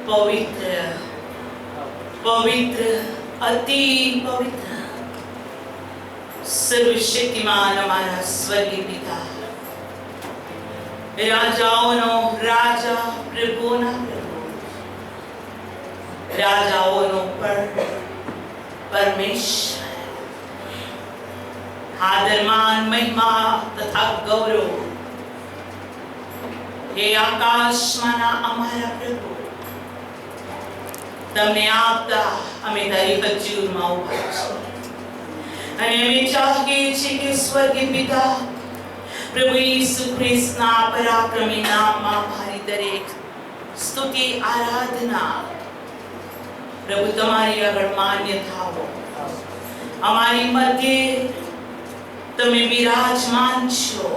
पवित्र पवित्र अति पवित्र सर्वशक्तिमान हमारा स्वर्गीय पिता, राजाओनो राजा, प्रभुना प्रभु, राजाओनो पर परमेश्वर, आदरमान महिमा तथा गौरव हे आकाशमाना અમારા પ્રભુ, તમને આપતા અમે તારી હજુરમાં ઊભા છીએ અને અમે ચાહીએ છીએ કે સ્વર્ગીય પિતા પ્રભુ ઈસુ ખ્રિસ્તના પરાક્રમી નામમાં મારી દરેક સ્તુતિ આરાધના પ્રભુ તમારી આગળ માન્ય થાઓ. અમારી મધ્યે તમે બિરાજમાન છો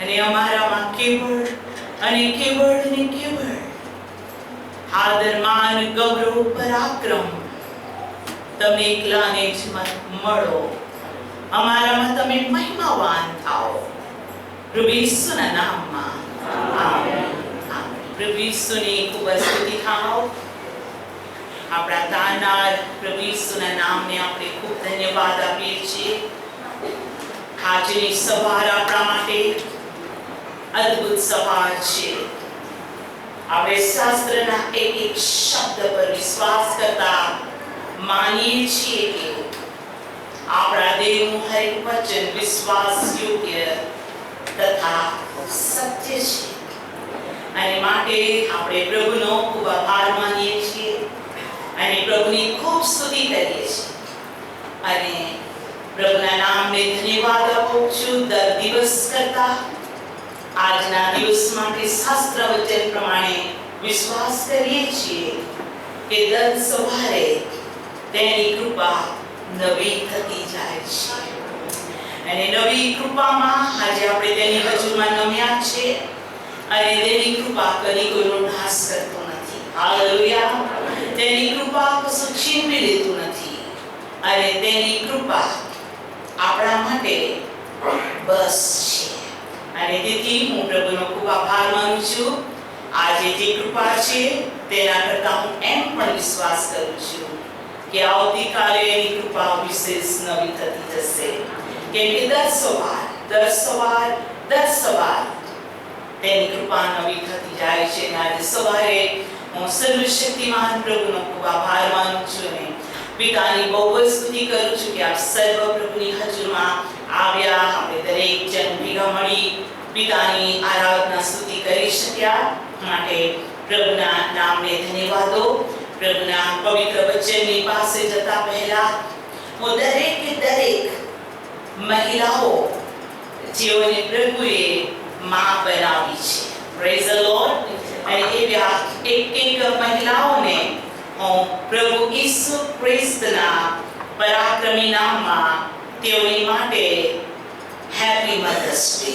અને અમારામાં કેવળ અને કેવળ ને કેવળ આદરમાન ગૌરવ પરાક્રમ તમે એકલાને જ મળો. અમારામાં તમે મહિમાવાન થાઓ. પ્રભુ ઈસુના નામમાં આમેન. પ્રભુ ઈસુની ખૂબ સ્તુતિ થાઓ. આપણા તારનાર પ્રભુ ઈસુના નામને આપણે ખૂબ ધન્યવાદ આપીએ છીએ. આજની સવાર આપણા માટે અદ્ભુત સવાર છે. આપણે શાસ્ત્રના એક એક શબ્દ પર વિશ્વાસ કરતા માનીએ છીએ કે આપણા દેવનું હરેક વચન વિશ્વાસ યોગ્ય તથા સત્ય છે અને માટે આપણે પ્રભુનો ખૂબ આભાર માનીએ છીએ અને પ્રભુની ખૂબ સ્તુતિ કરીએ છીએ અને પ્રભુના નામને ધન્યવાદ આપું છું. દર દિવસ કરતા આજના દિવસ માટે શાસ્ત્ર વચન પ્રમાણે વિશ્વાસ કરીએ છીએ કે દર સવારે તેની કૃપા નવી થતી જાય છે અને નવી કૃપામાં આજે આપણે તેની હજુરમાં નમ્યા છે અને તેની કૃપા કદી કોઈનો નાશ કરતો નથી. હાલેલુયા. તેની કૃપા કશું છીનવી લેતું નથી અને તેની કૃપા આપણા માટે બસ છે અને તેથી હું પ્રભુનો ખૂબ આભાર માનું છું. આજે જે કૃપા છે તેના કરતા હું એમ પણ વિશ્વાસ કરું છું કે આવતીકાલે એની કૃપા વિશેષ નવી થતી જશે કેમ કે દર સવાર તેની કૃપા નવી થતી જાય છે. આજે સવારે હું સર્વશક્તિમાન પ્રભુનો ખૂબ આભાર માનું છું અને પિતાની બહુ સ્તુતિ કરું છું કે આપ સર્વ પ્રભુની હજુરમાં આવ્યા. આપણે દરેક જન ભેગા મળી પિતાની આરાધના સ્તુતિ કરી શક્યા માટે પ્રભુના નામને ધન્યવાદો. પ્રભુના પવિત્ર વચનની પાસે જતા પહેલા હું દરેક મહિલાઓ જેઓને પ્રભુએ માં બનાવી છે, પ્રેઝ ધ લોર્ડ, અને એવા એક મહિલાઓને હું પ્રભુ ઈસુ ખ્રિસ્તના પરાક્રમી નામમાં તેઓની માટે happy mothers day.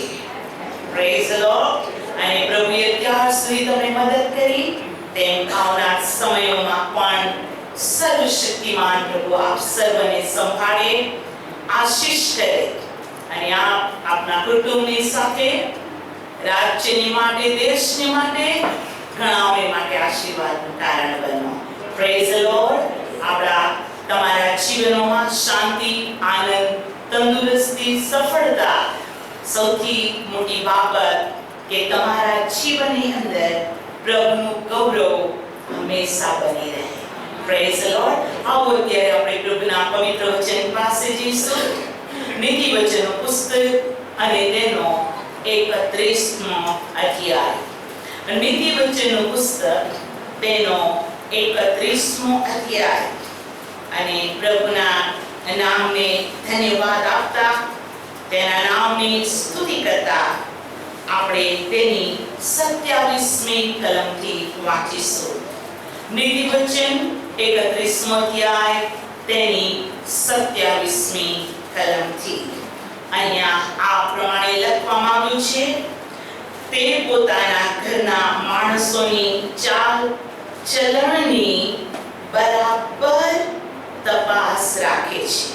Praise the lord. અને પ્રભુએ અત્યાર સુધી તમને મદદ કરી તેમ આવનાર સમયોમાં પણ સર્વશક્તિમાન પ્રભુ આપ સર્વને સંભાળે, આશીષ કરે અને આપ આપના કુટુંબની સાથે રાજ્યની માટે, દેશની માટે, ઘણાઓને માટે આશીર્વાદનું કારણ બનો. Praise the lord. આપણા તમારા જીવનોમાં શાંતિ, આનંદ, તંદુરસ્તી, સફળતા, સૌથી મોટી બાબત કે તમારા જીવનની અંદર પ્રભુનું ગૌરવ હંમેશા બની રહે. Praise the lord. આવો અત્યારે આપણે પ્રભુના પવિત્ર વચન પાસે જઈશું. નીતિ વચનનું પુસ્તક અને તેનો 31મો અધ્યાય. નીતિ વચનનું પુસ્તક તેનો 31મો અધ્યાય અને પ્રભુના નામને ધન્યવાદ આપતા તેના નામની સ્તુતિ કરતા આપણે તેની 27મી કલમથી વાંચીશું. નીતિ વચન 31મો અધ્યાય તેની 27મી કલમથી. અહીંયા આ પ્રમાણે લખવામાં આવ્યું છે, તે પોતાના ઘરના માણસોની ચાલ ચલણની બરાબર તપાસ રાખે છે.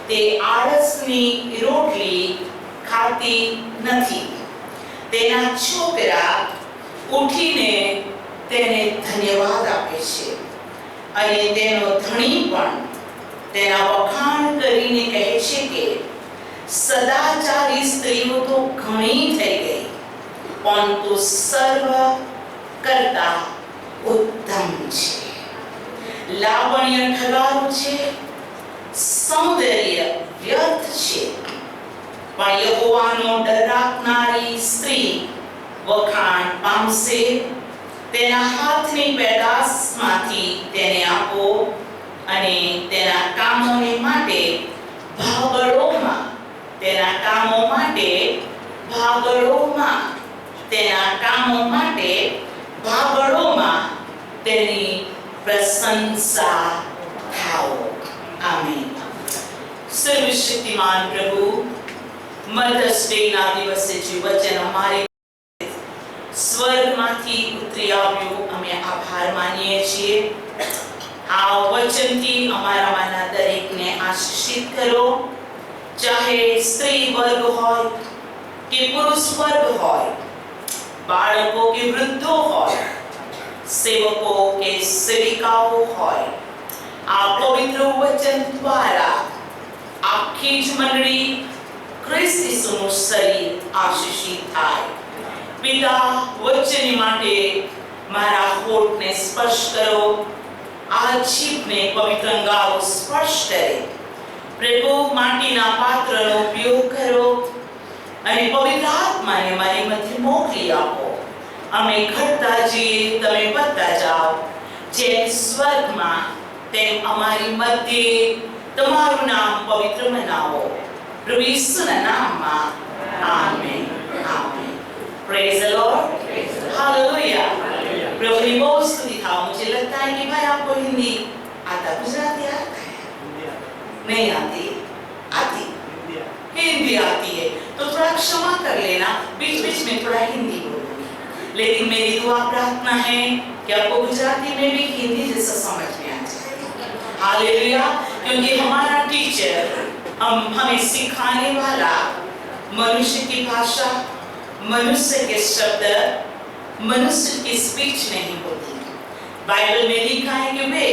તે આળસની રોટલી ખાતી નથી. તેના છોકરા ઉઠીને તેને ધન્યવાદ આપે છે અને તેનો ધણી પણ તેના વખાણ કરીને કહે છે કે સદાચારી સ્ત્રીઓ તો ઘણી થઈ ગઈ, પરંતુ સર્વ કરતા ઉત્તમ છે. લાવણ્ય ઠગારું છે, સૌંદર્ય વ્યર્થ છે, પણ યહોવાનો ડર રાખનારી સ્ત્રી વખાણ પામશે. તેના હાથની પેદાશમાંથી તેને આપો અને તેના કામોને માટે ભાગળોમાં તેના કામો માટે ભાગળોમાં તેની પ્રશંસા થાઓ. આમીન. સર્વશક્તિમાન પ્રભુ, મધર્સ ડેના દિવસે જે વચન અમારી સ્વર્ગમાંથી ઉતરી આવ્યું, અમે આભાર માનીએ છીએ. આ વચનથી અમારામાંના દરેકને આશીષિત કરો. ચાહે સ્ત્રી વર્ગ હોય કે પુરુષ વર્ગ હોય, બાળકો કે વૃદ્ધો હોય, સેવકો કે સેવિકાઓ હોય, આ પવિત્ર વચન દ્વારા આખી જ મંડળી ખ્રિસ્ત ઈસુનું શરીર આશીષિત થાય. પિતા, વચન માટે મારા હોઠને સ્પર્શ કરો, આ જીભને પવિત્ર અંગારો સ્પર્શ કરે. પ્રભુ, માટીના પાત્રનો ઉપયોગ કરો અને પવિત્ર આત્માને મારી મધ્ય મોકલી આપો. અમે ઘટતા જઈએ, તમે વધતા જાઓ. જેમ સ્વર્ગમાં તેમ અમારી મધ્યે તમારું નામ પવિત્ર બનાવો. પ્રભુ ઈસુના નામમાં. Amen. Amen. Praise the Lord. Hallelujah. प्रभु की बहुत स्तुति था. मुझे लगता है कि भाई आपको हिंदी आता, गुजराती आता है? नहीं आती? आती? हिंदी आती है तो थोड़ा क्षमा कर लेना, बीच बीच में थोड़ा हिंदी बोलूंगी. लेकिन मेरी दुआ प्रार्थना है कि आपको गुजराती में भी हिंदी जैसा समझ में आ जाए. हालेलुया. क्योंकि हमारा टीचर हमें सिखाने वाला मनुष्य की भाषा, मनुष्य के शब्द, मनुष्य की स्पीच नहीं होती. बाइबल में लिखा है कि वे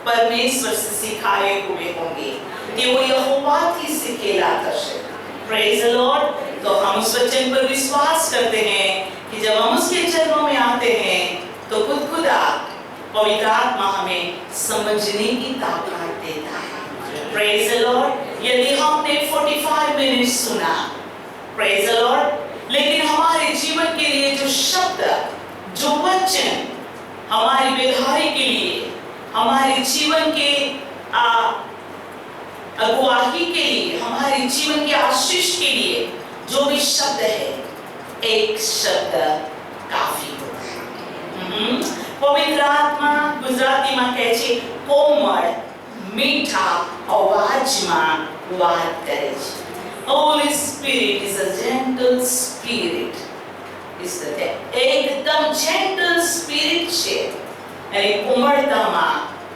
परमेश्वर से सिखाए हुए होंगे, कि वो यहोवा से कहलाता है. Praise the Lord. तो हम उस वचन पर विश्वास करते हैं कि जब हम उसके चरणों में आते हैं तो खुदा पवित्र आत्मा हमें समझने की ताकत देता है. Praise the Lord. यदि हमने 45 मिनट सुना, प्रेज द लॉर्ड, लेकिन हमारे जीवन के लिए जो शब्द, जो वचन हमारी बेदारी के लिए, हमारे जीवन के अगुवाही के लिए, हमारे जीवन के आशीष के लिए जो भी शब्द है, एक शब्द काफी होता है. पवित्र आत्मा गुजराती में कहे छे कोमल मीठा अवाजમાં વાત કરે છે. Holy Spirit is a gentle spirit. एकदम gentle spirit છે અને કોમળતામાં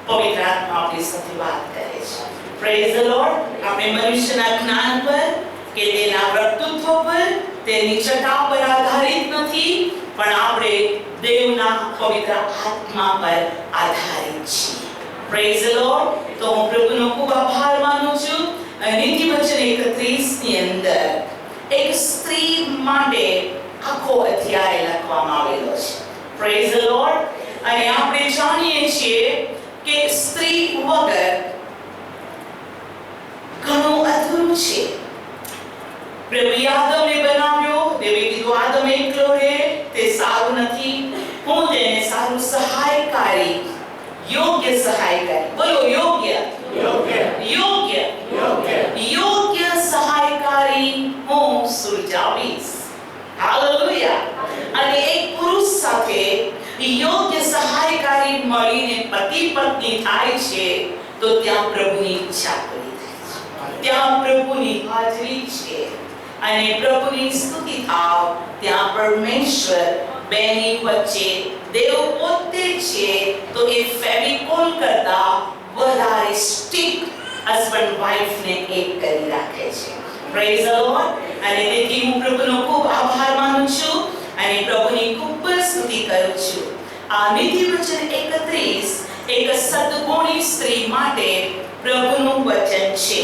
પવિત્ર આત્મા આપણી સાથે વાત કરે છે. Praise the Lord. આપણે મનુષ્યના જ્ઞાન પર કે તેના વક્તૃત્વ પર, તેની છટા પર આધારિત નથી, પણ આપણે દેવના પવિત્ર આત્મા પર આધારિત છીએ. Praise the Lord. તો હું પ્રભુનો ખૂબ આભાર માનું છું. નીતિ વચન 31 ની અંદર એક સ્ત્રી માટે આખો અધ્યાય લખવામાં આવેલો છે. Praise the Lord. અને આપણે જાણીએ છીએ કે સ્ત્રી વગર ઘણું અધૂરું છે. પ્રભુ આદમને બનાવ્યો, દેવે કીધું આદમ એકલો રહે તે સારું નથી, હું તેને સારું સહાયકારી, યોગ્ય સહાયકારી, બોલો યોગ્ય, યોગ્ય, યોગ્ય સહાયકારી હું સુરજાવીશ. હાલેલુયા. અને એક પુરુષ સાથે યોગ્ય સહાયકારી મળીને પતિ પત્ની થાય છે તો ત્યાં પ્રભુની ઈચ્છા પૂરી થાય છે, ત્યાં પ્રભુની હાજરી છે અને પ્રભુની સ્તુતિ થાવ. ત્યાં પરમેશ્વર બેની વચ્ચે દેવ પોતે છે, તો એ ફેવિકોલ કરતા વધારે સ્ટિક હસબન્ડ વાઇફ ને એક કરી રાખે છે. Praise the lord. અને તેથી હું પ્રભુનો ખૂબ આભાર માનું છું અને પ્રભુની ખૂબ સ્તુતિ કરું છું. આ નીતિ વચન 31 એક સદગુણી સ્ત્રી માટે પ્રભુનું વચન છે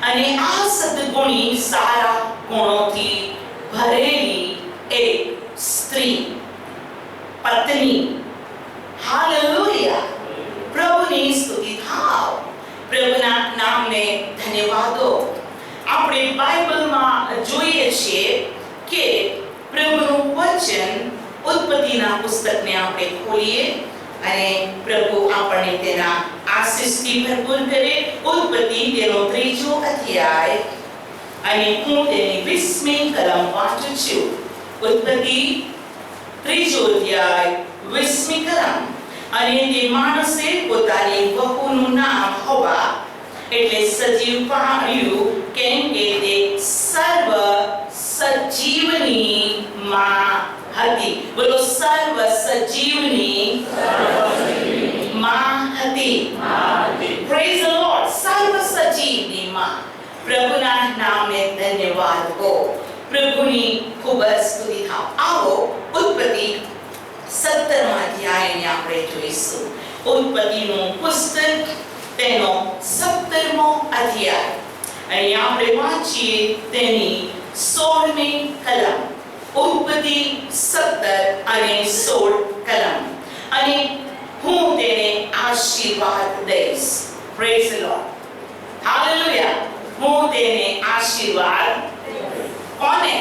અને આ સદગુણી સારા ગુણોથી ભરેલી એક સ્ત્રી પત્ની હાલેલુયા પ્રભુની સ્તુતિ થાવ પ્રભુના નામને ધન્યવાદો આપણે બાઇબલમાં જોઈએ છીએ કે પ્રભુનું વચન ઉત્પત્તિના પુસ્તકને આપણે ખોલીએ અને પ્રભુ આપણને તેના આશીષથી ભરપૂર કરે ઉત્પત્તિ તેનો 3જો અધ્યાય અને હું તેની 20મી કલમ વાંચું છું ઉત્પત્તિ 3જો અધ્યાય 20મી કલમ અને તે માણસે પોતાની વહુનું નામ હવા એટલે સજીવ પાડ્યું કેમ કે તે સર્વ સજીવની માં હતી બોલો સર્વ સજીવની માં હતી પ્રેઝ ધ લોર્ડ સર્વ સજીવની માં પ્રભુના નામને ધન્યવાદ હો પ્રભુની ખૂબ જ સ્તુતિ થાવ આવો ઉત્પત્તિ 17મા અધ્યાયને આપણે જોઈશું ઉત્પત્તિનું પુસ્તક તેનો 17મો અધ્યાય અને આપણે વાંચીએ તેની 16મી કલમ ઉત્પત્તિ 17 અને 16 કલમ અને હું તેને આશીર્વાદ દઈશ પ્રેઝ ધ લોર્ડ હાલેલુયા હું તેને આશીર્વાદ કોને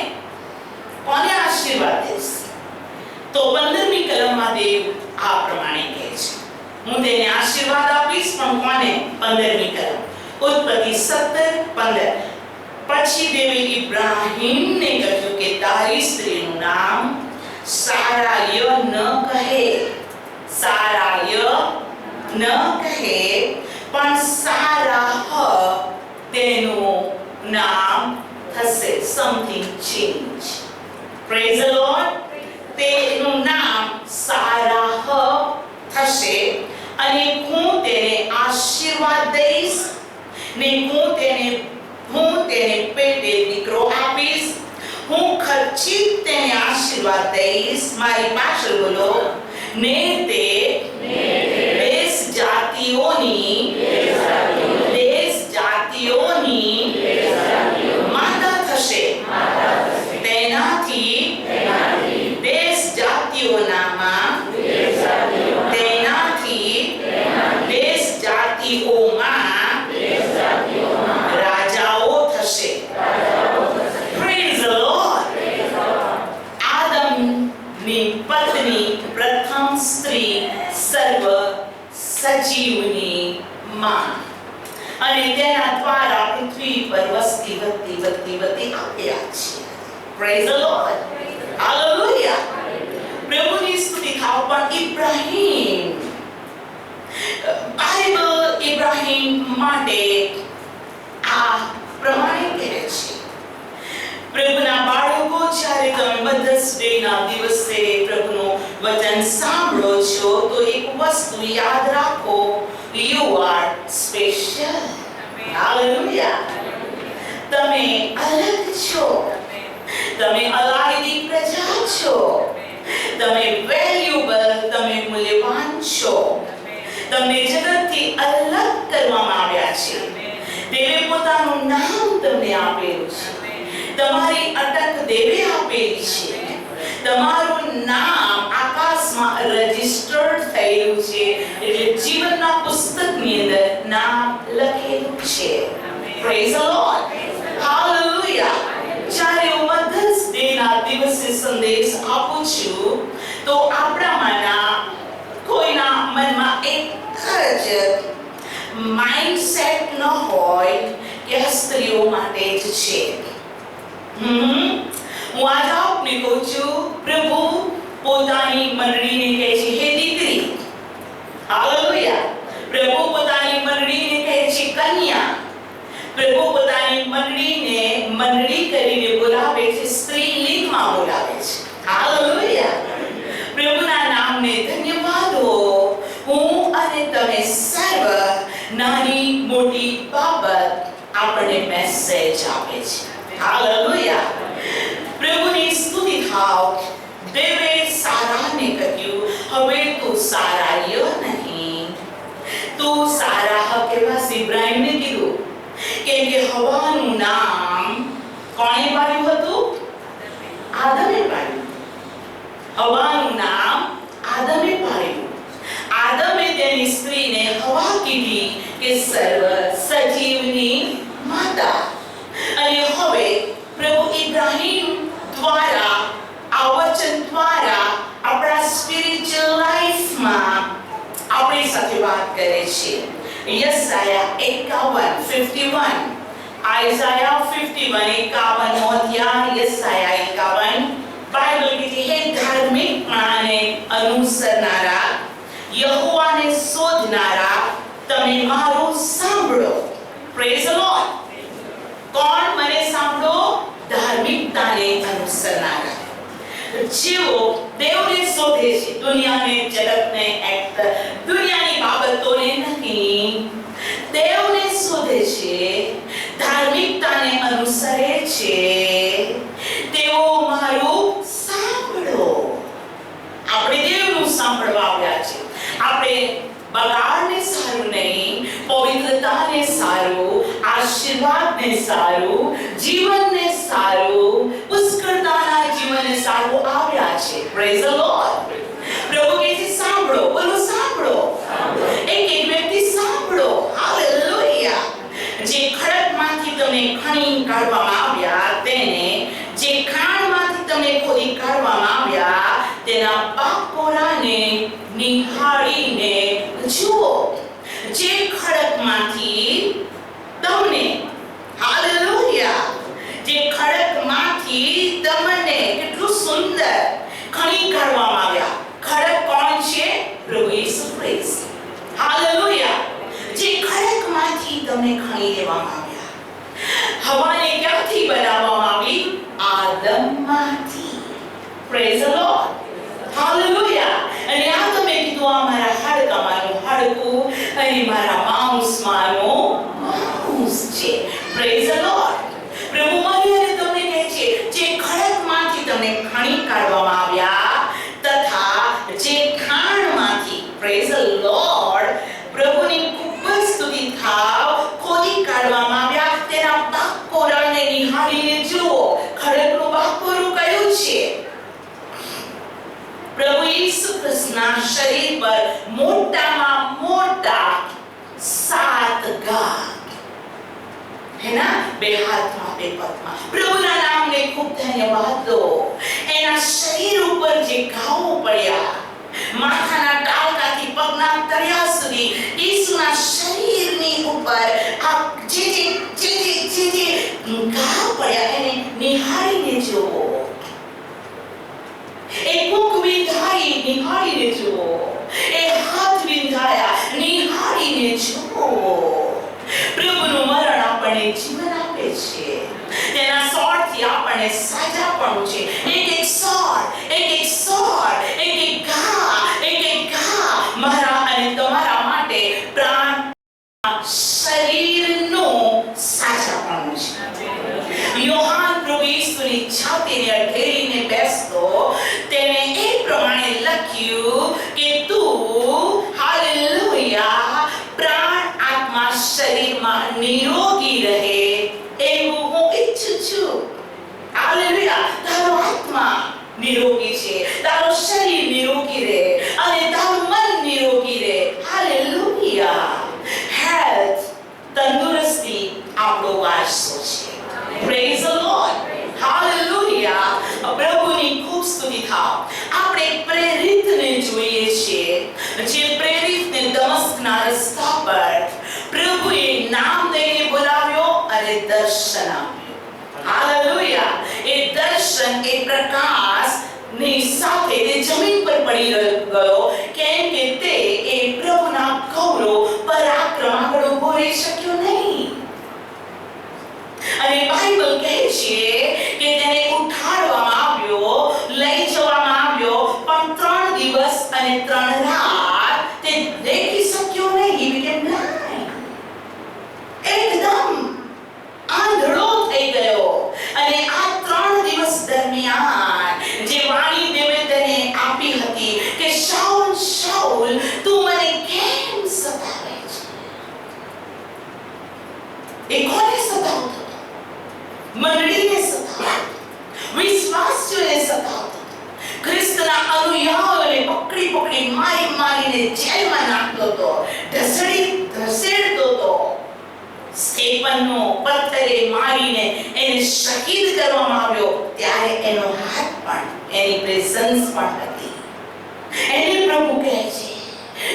આશીર્વાદ દઈશ તો 15મી કલમમાં દેવ આ પ્રમાણે કહે છે હું તેને આશીર્વાદ આપીશ પણ કોને 15મી કલમ ઉત્પત્તિ 17:15 પછી દેવે ઇબ્રાહીમને કહ્યું કે તારી સ્ત્રીનું નામ સારાય ન કહે પણ સારાહ તેનું નામ થશે something change praise the lord તેનું નામ સારાહ થશે અને હું તેને આશીર્વાદ દઈશ ને હું તેને પેટે દીકરો આપીશ હું ખર્ચિત તેને આશીર્વાદ દઈશ મારી પાછળ બોલો ને તે દેશ જાતિઓની માતા થશે તેનાથી દેશ જાતિઓનામાં તેનાથી દેશ જાતિઓમાં રાજાઓ થશે પ્રેઝ ધ લોર્ડ આદમની પત્ની પ્રથમ સ્ત્રી સર્વ સજીવની માં અને તેના દ્વારા પૃથ્વી પર વસ્તી વધતી આવ્યા છે પ્રેઝ ધ લોર્ડ હાલેલુયા પ્રભુની સ્તુતિ થાવ પણ ઇબ્રાહીમ બાઇબલ ઇબ્રાહીમ માટે આ પ્રમાણે કહે છે પ્રભુના બાળકો જ્યારે તમે મધર્સ ડેના દિવસે પ્રભુનું વચન સાંભળો છો તો એક વસ્તુ યાદ રાખો યુ આર સ્પેશિયલ હાલેલુયા તમે અલગ છો તમે અલાયદી પ્રજા છો તમે વેલ્યુબલ તમે મૂલ્યવાન છો તમને જગતથી અલગ કરવામાં આવ્યા છે દેવે પોતાનું નામ તમને આપેલું છે તમારી અટક દેવે આપેલી છે તમારું નામ આકાશમાં રજિસ્ટર્ડ થયેલું છે એટલે જીવનના પુસ્તકની અંદર નામ લખેલું છે પ્રેઝ ધ લોર્ડ હાલેલુયા જ્યારે હું મધર્સ ડેના દિવસે સંદેશ આપું છું તો આપણામાંના કોઈના મનમાં એક જ માઇન્ડસેટ ન હોય કે સ્ત્રીઓ માટે જ છે હું આજ આપને કહું છું પ્રભુ પોતાની મંડળીને કહે છે હે દીકરી હાલેલુયા પ્રભુ પોતાની મંડળીને કહે છે કન્યા પ્રભુ પોતાની મંડળી કરીને બોલાવે છે સ્ત્રીલિંગમાં બોલાવે છે હાલેલુયા પ્રભુના નામને ધન્યવાદ હો હું અને તમે સર્વ નાની મોટી બાબત આપણને મેસેજ આપે છે હાલેલુયા પ્રભુની સ્તુતિ થાવ દેવે સારાને કહ્યું હવે તું સારાયો નહીં, તું સારાહ કેવા ઇબ્રાહીમને કીધું, કેમ કે હવાનું નામ કોણે પાડ્યું હતું? આદમે પાડ્યું. હવાનું નામ આદમે પાડ્યું. આદમે તેની સ્ત્રીને હવા કીધી કે સર્વ સજીવની માતા. અને હવે પ્રભુ ઇબ્રાહીમ દ્વારા આ વચન દ્વારા આપણા સ્પિરિચ્યુઅલ લાઈફમાં આપણી સાથે વાત કરે છે. યસાયા 51 આઈઝાયા 51 અધ્યાય યસાયા 51 બાઇબલ કહે છે, હે ધાર્મિકપણાને અનુસરનારા, યહોવાને શોધનારા, તમે મારું સાંભળો. Praise the lord. કોણ મને સાંભળો? ધાર્મિકતાને અનુસરનારા, જેઓ દેવને શોધે છે, દુનિયાને, જગતને, દુનિયાની બાબતોને નહીં, દેવને શોધે છે, ધાર્મિકતાને અનુસરે છે, તેઓ મારું સાંભળો. આપણે દેવનું સાંભળવા આવ્યા છે. આપણે બગાડને સારું નહીં, પવિત્રતાને સારું, આશીર્વાદને સારું, જીવનને સારું, પુષ્કળતાના જીવનને સારું આવ્યા છે. Praise the lord. પ્રભુ કહે છે સાંભળો. બોલો સાંભળો. એક વ્યક્તિ સાંભળો. હાલેલુયા. જે ખડકમાંથી તમને ખણી કાઢવામાં આવ્યા, તેને જે ખાણમાંથી તમને ખોદી કાઢવામાં આવ્યા, તેના પાકોરાને નિહાળીને જુઓ. જે ખડકમાંથી તમને, હાલેલુયા, જે ખડકમાંથી તમને કેટલું સુંદર ખણી કાઢવામાં આવ્યા. ખડક કોણ છે? પ્રભુ ઈસુ ખ્રિસ્ત. હાલેલુયા. જે ખડકમાંથી તમને ખણી લેવામાં આવ્યા. હવાને ક્યાંથી બનાવવામાં આવી? આદમમાંથી. Praise the Lord. હાલેલુયા. અને આ તમે કીધું, આ મારા હાડકામાંનું હાડકું અને મારા માંસમાંનું માંસ છે. Praise the lord. પ્રભુ મને તમને કહે છે, જે ખડકમાંથી તમને ખણી કાઢવામાં આવ્યા તથા જે ખાણમાંથી, પ્રેઝ ધ લોર્ડ, પ્રભુની ખૂબ જ સ્તુતિ થાવ, ખોદી કાઢવામાં આવ્યા, તેના બાકોરાને નિહાળીને જુઓ. ખડકનું બાકોરું કયું છે? પ્રભુ ઈસુ ખ્રિસ્તના શરીર પર મોટામાં મોટા 7 ગાંઠ, હે ના? 2 હાથમાં, 2 પગમાં. પ્રભુના નામને ખૂબ ધન્યવાદ દો. એના શરીર ઉપર જે ઘાવો પડ્યા, માથાના ટાળકાથી પગના તળિયા સુધી, ઈસુના શરીરની ઉપર આ જે ઘા પડ્યા, એને નિહાળીને જુઓ. એ મુખ વિંધાઈ, નિહાળીને જુઓ. એ હાથ વિંધાયા, નિહાળીને જુઓ. પ્રભુનું મરણ આપણને જીવન આપે છે. તેના સોળથી આપણને સાજાપણું છે. એક સોળ, એક સોળ, એક ઘા મારા અને તમારા માટે પ્રાણ શરીરનું સાજાપણું છે. યોહાન પ્રભુ ઈસુની છાતીને અડેરીને બેસતો, તેને એ પ્રમાણે લખ્યું કે તું, હાલેલુયા, પ્રાણ આત્મા શરીરમાં નિરોગી રહે એવું હું ઈચ્છું છું. હાલેલુયા. તારો આત્મા નિરોગી છે, તારો શરીર નિરોગી રહે અને તારું મન નિરોગી રહે. હાલેલુયા. હેલ્થ, તંદુરસ્તી આપણો વારસો છે. Praise the Lord. હાલેલુયા. પ્રભુની ખૂબ સ્તુતિ થાવ. આપણે પ્રેરિતને જોઈએ છીએ, જે પ્રેરિતને દમસ્કના રસ્તા પર પ્રભુએ નામ દઈને બોલાવ્યો અને દર્શન આપ્યું. હાલેલુયા. એ દર્શન, એ પ્રકાશ ની સાથે તે જમીન પર પડી ગયો, કેમ કે તે એ પ્રભુના ગૌરવ પરાક્રમ આગળ ઉભો રહી શક્યો નહીં. અને બાઇબલ કહે છે કે તેને ઉઠાડવામાં આવ્યો, લઈ જવામાં આવ્યો, પણ 3 દિવસ અને 3 રાત તે દેખી શક્યો નહીં. He became blind. એકદમ આંધળો થઈ ગયો. અને આ 3 દિવસ દરમિયાન જે વાણી દેવે તેને આપી હતી કે શાઉલ એ કોને સતાવતો હતો? મંડળીને સતાવતો, વિશ્વાસીઓને સતાવતો, ખ્રિસ્તના અનુયાયીઓને પકડી પકડી મારી મારીને જેલમાં નાખતો હતો, ધસેડતો હતો. સ્ટેફનનો પથ્થરે મારીને એને શહીદ કરવામાં આવ્યો ત્યારે એનો હાથ પણ એની પ્રેઝન્સ પણ હતી. એને પ્રભુ કહે છે,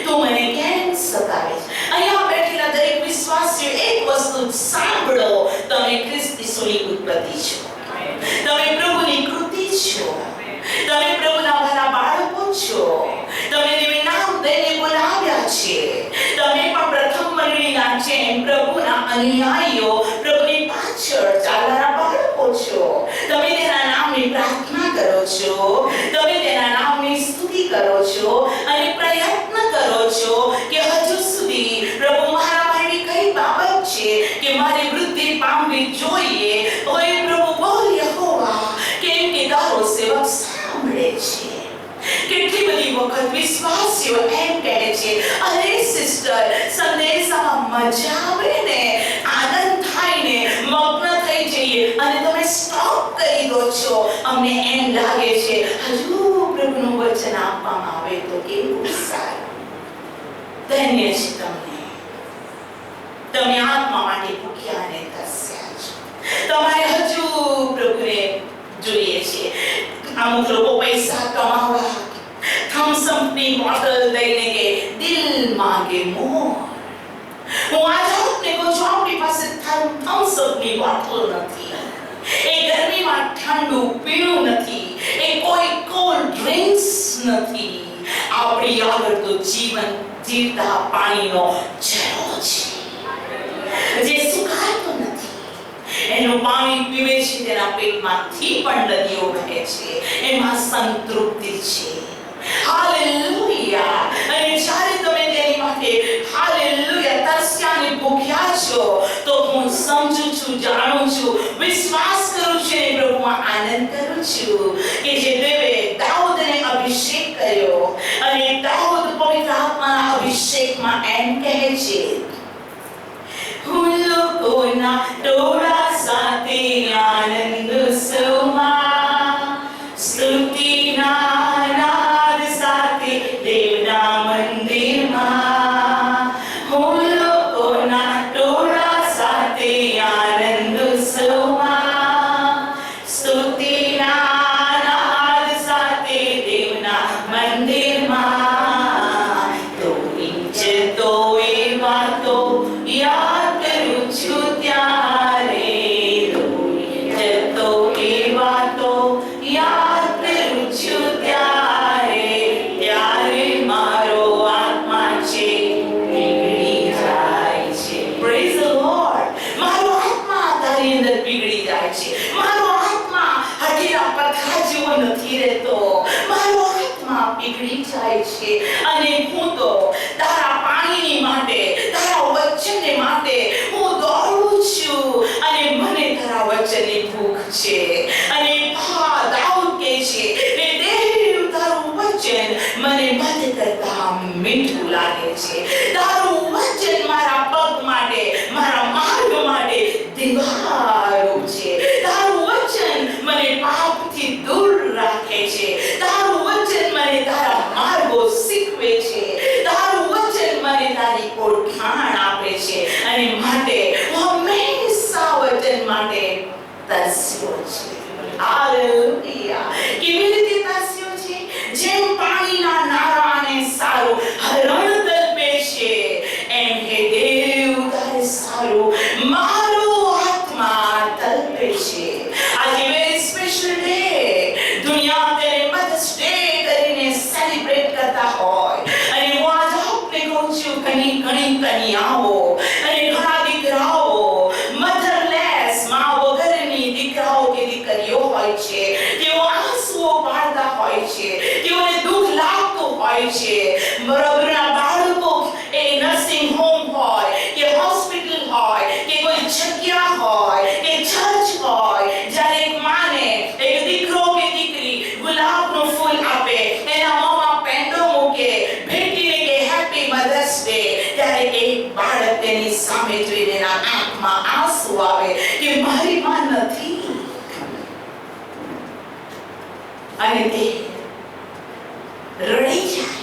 તું મને કેમ સતાવે છે? અહીંયા બેઠેલા દરેક વિશ્વાસીઓ એક વસ્તુ સાંભળો, તમે ખ્રિસ્ત ઈસુની ઉત્પત્તિ છો, તમે પ્રભુની કૃતિ છો, તમે પ્રભુના ભલા બાળકો છો, તમને નામ દઈને બોલાવ્યા છે, તમે પણ પ્રથમ મંડળીના જેમ પ્રભુના અનુયાયીઓ, પ્રભુની પાછળ ચાલનારા બાળકો છો. તમે તેના નામની પ્રાર્થના કરો છો, તમે તેના નામની સ્તુતિ કરો છો અને પ્રયત્ન કરો છો કે હજુ સુધી પ્રભુ મારા માટે કઈ બાબત છે કે મારી વૃદ્ધિ પામવી જોઈએ. ઓય પ્રભુ બોલ યહોવા, કેમ કે તારો સેવક સાંભળે છે. કેટલી બધી વખત વિશ્વાસીઓ એમ કહે છે, અરે સિસ્ટર, સંદેશામાં મજા આવે ને, આનંદ થાય ને, મગ્ન થઈ જઈએ અને તમે સ્ટોપ કરી દો છો. અમને એમ લાગે છે હજુ પ્રભુનું વચન આપવામાં આવે તો કેવું સારું. ધન્ય છે તમે આત્મા માટે ભૂખ્યા અને તરસ્યા છો. તમારે હજુ પ્રભુને જોઈએ છે. અમુક લોકો પૈસા કમાવા થમ્સઅપની બોટલ લઈને કે દિલ માંગે મોર. હું આજે આપને કહું છું, આપણી પાસે થમ્સઅપની બોટલ નથી, એ ગરમીમાં ઠંડુ પીણું નથી, એ કોઈ કોલ્ડ ડ્રિંક્સ નથી. આપણી આગળ તો જીવન જીવતા પાણીનો ઝરો છે જે સુકાતો નથી. એનું પાણી પીવે છે, તેના પેટમાંથી પણ નદીઓ વહે છે, એમાં સંતૃપ્તિ છે. હાલેલુયા. અને જ્યારે તમે તેની માટે હાલેલુયા તરસ્યા અને ભૂખ્યા છો, તો હું સમજુ છું, જાણું છું, વિશ્વાસ કરું છું અને પ્રભુમાં આનંદ કરું છું કે જે દેવે દાઉદને અભિષેક કર્યો અને દાઉદ પવિત્ર આત્માના અભિષેકમાં એમ કહે છે, હું લોકોના ટોળા સાથે આનંદ ઉત્સવમાં, સ્તુતિના નાદ સાથે દેવના મંદિરમાં. હું લોકોના ટોળા સાથે આનંદ ઉત્સવમાં, સ્તુતિના નાદ સાથે દેવના મંદિરમાં. તો ઇચ્છતો એ વાતો યાદ કરું છું ત્યારે, જતો એ વાતો યાદ કરું છું ત્યારે, ત્યારે મારો આત્મા છે પીગળી જાય છે. Praise the lord. મારો આત્મા તારી અંદર પીગળી જાય છે. મારો આત્મા હઠેલા પથ્થર જેવો નથી રહેતો. મારો આત્મા પીગળી જાય છે અને હું તો તારા પાણીની માટે, તારા વચનને માટે હું દોડું છું અને મને તારા વચનની ભૂખ છે. અને દાઉદ કહે છે કે દેવ, તારું વચન મને મધ કરતા મીઠું લાગે છે. તારું વચન મારા પગ માટે, મારા માર્ગ માટે દીવારો છે. તારું વચન મને પાપથી દૂર રાખે છે. તારું વચન મને તારા માર્ગો શીખવે છે. તારું વચન મને તારી ઓળખાણ આપે છે અને માટે હું હંમેશા વચન માટે તરસ્યો છે. હાલેલુયા. કેવી રીતે તરસ્યો છે? જેમ પાણીના નારાને સારું હરણ તલપે છે, એમ હે દેવ તારે સારું મારો આત્મા તલપે છે. આજે વેરી સ્પેશિયલ ડે, દુનિયા તેને મધર્સ ડે કરીને સેલિબ્રેટ કરતા હોય અને હું આજે આપને કહું છું, ઘણી કન્યાઓ અને ઘણા દીકરાઓ, મધરલેસ, માં વગરની દીકરાઓ કે દીકરીઓ હોય છે, તેઓ આંસુઓ પાડતા હોય છે, તેઓને દુઃખ લાગતું હોય છે. બરોબરના બાળકો એ નર્સિંગ હોમ હોય કે હોસ્પિટલ હોય કે કોઈ જગ્યા હોય કે ચર્ચ હોય, જ્યારે એક માને એક દીકરો કે દીકરી ગુલાબનું ફૂલ આપે, એના મોંમાં પેંડો મૂકે, ભેટીને કે હેપી મધર્સ ડે, ત્યારે જ્યારે એક બાળક તેની સામે જોઈને એના આંખમાં આંસુ આવે કે મારી માં નથી, અને તે રડી જાય.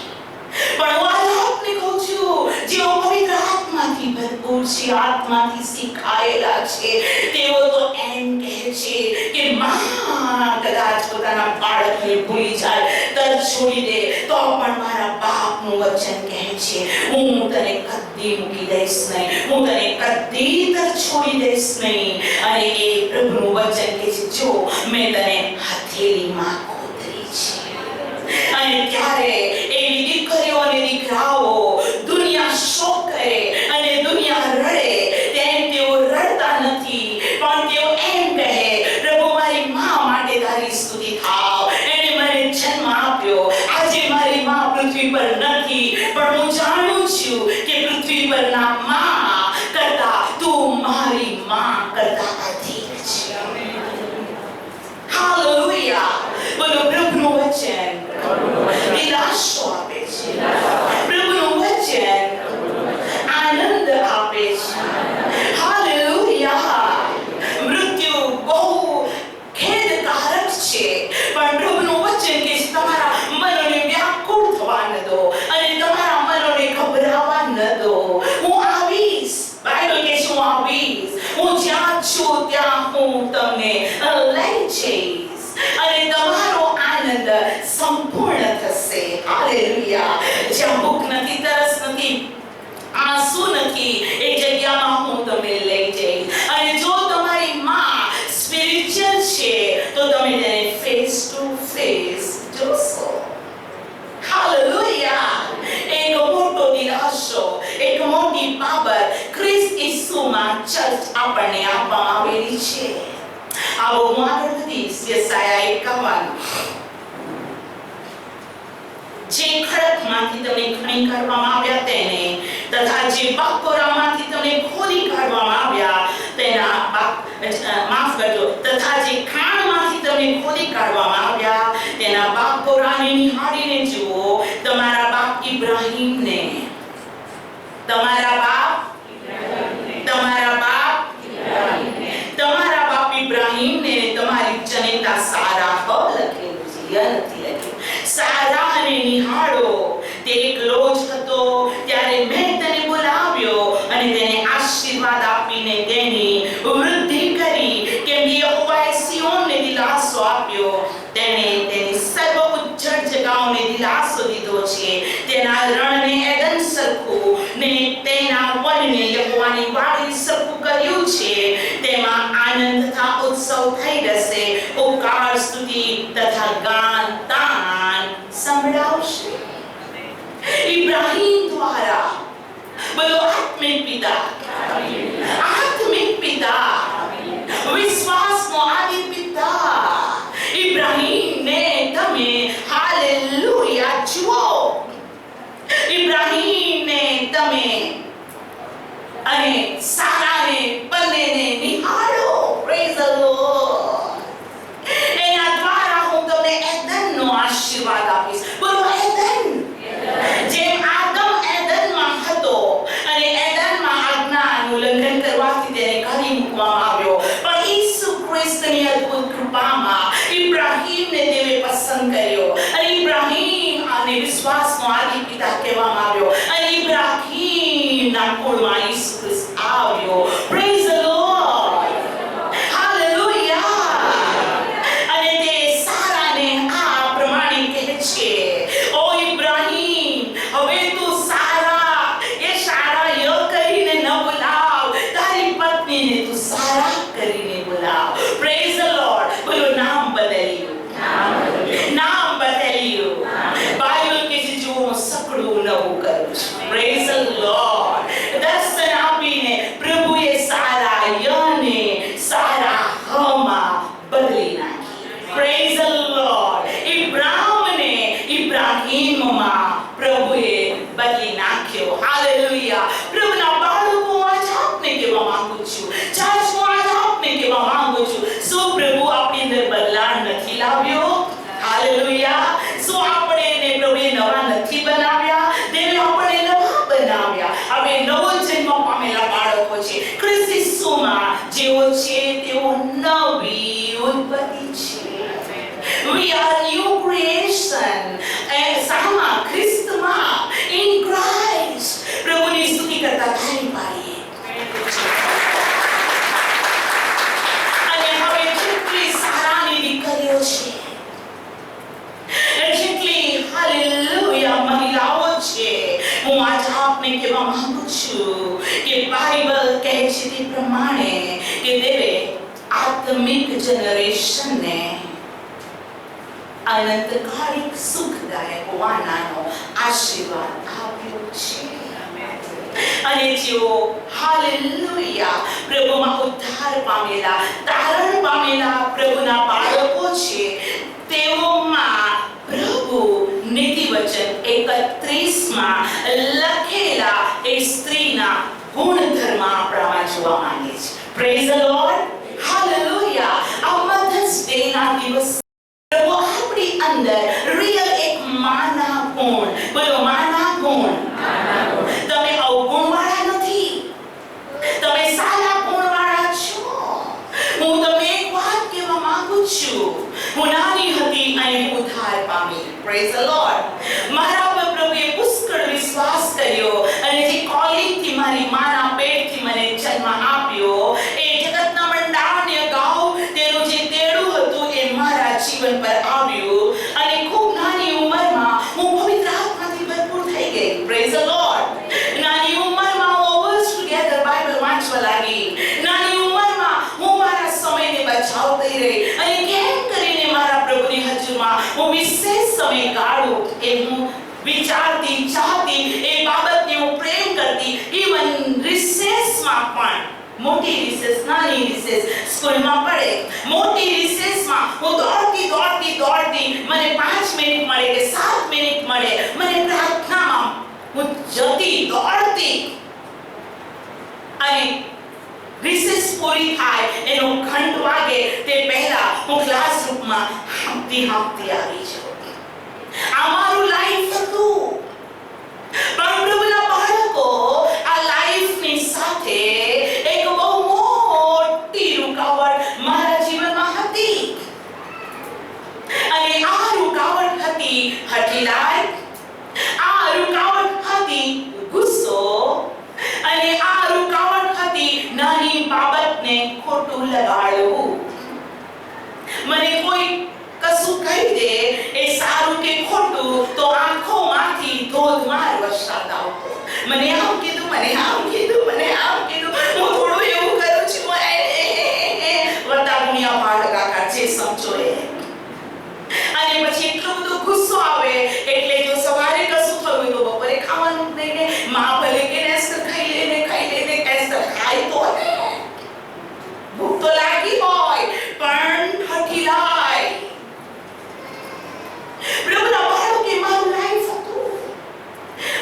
પણ હું આપને કહું છું, જેઓ પવિત્ર આત્માથી ભરપૂર છે, આત્માથી શીખાયેલા છે, તેઓ તો એમ કહે છે કે માં કદાચ પોતાના બાળકને ભૂલી જાય, તરત છોડી દે, તો પણ મારા બાપનું વચન કહે છે હું તને કદી મૂકી દઈશ નહીં, હું તને કદી તરત છોડી દઈશ નહીં. અને એ પ્રભુનું વચન કહે છે, જો મેં તને હથેળીમાં કોતરી છે. અને ત્યારે એવી દીકરીઓ અને દીકરાઓ દુનિયા શોક કરે અને દુનિયા રડે, તેમ તેઓ રડતા નથી, પણ તેઓ એમ કહે, પ્રભુ મારી માં માટે તારી સ્તુતિ થાવ, એને મને જન્મ આપ્યો. આજે મારી માં પૃથ્વી પર નથી, પણ હું જાણું છું કે પૃથ્વી પરના માં કરતા તું મારી માં કરતા અધિક છે. હાલેલુયા. બોલો, પ્રભુનું વચન દિલાસો આપે છે, પ્રભુનું વચન આનંદ આપે છે. હાલેલુયા. મૃત્યુ બહુ ખેદકારક છે, પણ પ્રભુનું વચન કે તમારા મનોને વ્યાકુળ થવા ન દો અને તમારા મનોને ગભરાવા ન દો. હું આવીશ, બાઇબલ કહે છે હું આવીશ, હું જ્યાં છું ત્યાં હું તમને લઈ જઈશ અને તમારો આનંદ સંપૂર્ણ થશે. હાલેલુયા. જ્યાં ભૂખ નથી, તરસ નથી, આંસુ નથી, એ જગ્યામાં હું તમને લઈ જઈશ. અને જો તમારી માં સ્પિરિચ્યુઅલ છે તો તમે તેને ફેસ ટુ ફેસ જોશો. હાલેલુયા. એક મોટો દિલાસો, એક મોટી બાબત ખ્રિસ્ત ઈસુમાં ચર્ચ આપણને આપવામાં આવેલી છે. આવો હું આગળ વધીશ. યશાયા 51. જે ખડકમાંથી તમને ખણી કાઢવામાં આવ્યા તેને, તથા જે બાકોરામાંથી તમને ખોદી કાઢવામાં આવ્યા તેના માફ કરજો, તથા જે ખાણમાંથી તમને ખોદી કાઢવામાં આવ્યા તેના બાકોરાને નિહાળીને જુઓ. તમારા બાપ ઇબ્રાહીમને, તમારા બાપ ઇબ્રાહીમને તમારી જનેતા સારા લખેલું છે, નથી લખેલું. સારાને નિહાળો, તે એકલો જ હતો ત્યારે મેં તેને બોલાવ્યો અને તેને આશીર્વાદ આપીને તેની વૃદ્ધિ કરી. કેમ કે યહોવાએ સિયોનને દિલાસો આપ્યો, તેણે તેની સર્વ ઉજ્જડ જગાઓને દિલાસો દીધો છે. તેના રણને એદન સરખું ને તેના વનને યહોવાની વાડી સરખું કર્યું છે. તેમાં આનંદ તથા ઉત્સવ થઈ રહેશે, ઉપકાર સ્તુતિ તથા ગાન તાન સંભળાવશે. ઇબ્રાહીમ દ્વારા, બોલો, આત્મિક પિતા, આત્મિક પિતા, વિશ્વાસનો આદિ પિતા ઇબ્રાહીમને તમે હાલેલુયા જુઓ. ઇબ્રાહીમને તમે અને સારાને બંનેને નિહાળો. Praise the lord. એના દ્વારા હું તમને એદનનો આશીર્વાદ આપીશ. બોલો, એદન. જેમ આદમ એદનમાં હતો અને એદનમાં આજ્ઞાનું ઉલ્લંઘન કરવાથી તેને કાઢી મૂકવામાં આવ્યો, પણ ઈસુ ખ્રિસ્તની અદ્ભુત કૃપામાં ઇબ્રાહીમને દેવે પસંદ કર્યો અને ઇબ્રાહીમ આને વિશ્વાસનો આદિ પિતા કહેવામાં આવ્યો અને ઇબ્રાહીમના કુળમાં ઈસુ ખ્રિસ્ત આવ્યો. Praise the Lord. હાલેલુયા. અને તે સારાને આ પ્રમાણે કહે છે, ઓ ઇબ્રાહીમ, હવે તું સારા એ સારા ય કરીને ન બોલાવ, તારી પત્નીને તું સારા કરીને બોલાવ. Praise the Lord. બોલો, નામ બદલ્યું, નામ બદલ્યું. બાઇબલ કહે છે જો હું સકડું નવું કરું છું. Praise the lord. દર્શન આપીને પ્રભુએ સારા યને સારા હમાં બદલી નાખી. Praise the lord. ઇબ્રાહીમમાં પ્રભુએ બદલી નાખ્યો. હાલેલુયા. પ્રભુના બાળકો આજ આપને કહેવા માંગુ છું, ચાર્જ હું આજ આપને કહેવા માંગુ છું, શું પ્રભુ આપણી અંદર બદલાણ નથી લાવ્યો? હાલેલુયા. શું આપણે એને પ્રભુએ નવા નથી બનાવ્યા? દેવે આપણે નવા બનાવ્યા. હવે નવો હું આજ આપને કહેવા માંગુ છું કે બાઇબલ કહે છે તે પ્રમાણે કે દેવે આત્મિક જનરેશનને અનંતકાલિક સુખદાયક વાનાનો આશીર્વાદ આપ્યો છે. અને જેઓ હાલેલુયા પ્રભુમાં ઉદ્ધાર પામેલા, તારણ પામેલા પ્રભુના બાળકો છે, તેઓમાં પ્રભુ નીતિવચન 31માં લખેલા એ સ્ત્રીના ગુણધર્મ આપણામાં જોવા માંગે છે. Praise the Lord, hallelujah. આ મધર્સ ડે ના દિવસ પ્રભુ આપણી અંદર રિયલ એક માના ગુણ, બોલો માના ગુણ. તમે અવગુણવાળા નથી, તમે સારા ગુણવાળા છો. હું તમને એક વાત કહેવા માંગુ છું. હું નાની હતી અને ઉદ્ધાર પામી. Praise the lord. મારા પર પ્રભુએ પુષ્કળ વિશ્વાસ કર્યો અને જે કોલિંગથી મારી માના પેટથી મને જન્મ આપ્યો, એ જગતના મંડાણ્ય ગાઉ તેનું જે તેડું હતું એ મારા જીવન પર આવ્યું અને ખૂબ નાની ઉંમરમાં હું પવિત્ર આત્માથી ભરપૂર થઈ ગઈ. Praise the lord. નાની ઉંમરમાં હું ઓવર્સ ટુગેધર બાઇબલ વાંચવા લાગી. નાની ઉંમરમાં હું મારા સમયને બચાવતી રહી અને કેમ કરીને મારા પ્રભુની હજુરમાં હું વિશેષ સમય કાઢું એ હું વિચારતી, ચાહતી, એ બાબતને હું પ્રેમ કરતી. ઇવન રિસેસમાં પણ, મોટી રિસેસ, નાની રિસેસ સ્કૂલમાં પડે, મોટી રિસેસમાં હું દોડતી મને 5 મિનિટ મળે કે 7 મિનિટ મળે, મને પ્રાર્થનામાં હું જતી, દોડતી અને રિસેસ પૂરી થાય એનો ઘંટ વાગે તે પહેલા હું ક્લાસરૂમમાં હાંફતી આવી જાઉં. આ મારું લાઈફ હતું. પણ પ્રભુના બાળકો, આ લાઈફની સાથે એક બહુ મોટી રૂકાવટ મારા જીવનમાં હતી. અને આ રૂકાવટ હતી હઠીલાઈ, આ રૂકાવટ હતી ગુસ્સો, અને આ રૂકાવટ હતી નાની બાબતને ખોટું લગાડવું. મને કોઈ કશું કહી દે એ સારું કે ખોટું તો આંખોમાંથી ધોધમાર વરસાદ આવતો. મને આમ કીધું, મને આમ કીધું, મને આમ કીધું. હું થોડું એવું કરું છું વત્તા ગુણ્યા ભાગાકાર જે સમજો એ. અને પછી એટલો બધો ગુસ્સો આવે એટલે જો સવારે કશું થયું તો બપોરે ખાવાનું જ નહીં ને. માં ભલે કે નેસ્ટર ખાઈ લે નેસ્ટર ખાય તો ને, ભૂખ તો લાગી હોય પણ ઠઠીલાય. પ્રભુના બાળકે મારું લાઈફ હતું.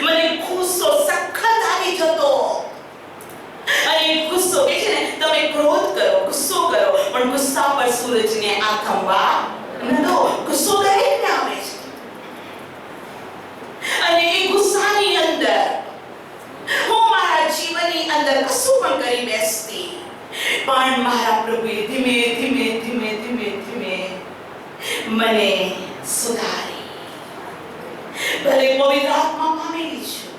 મને ગુસ્સો સખત આવી જતો. અને ગુસ્સો કે છે ને, તમે ક્રોધ કરો, ગુસ્સો કરો, પણ ગુસ્સા પર સૂરજને આથમવા ન દો. ગુસ્સો દરેકને આવે છે. અને એ ગુસ્સાની અંદર હું મારા જીવનની અંદર કશું પણ કરી બેસતી. પણ મારા પ્રભુએ ધીમે મને સુધારી. ભલે પવિત્ર આત્મા પામેલી છું,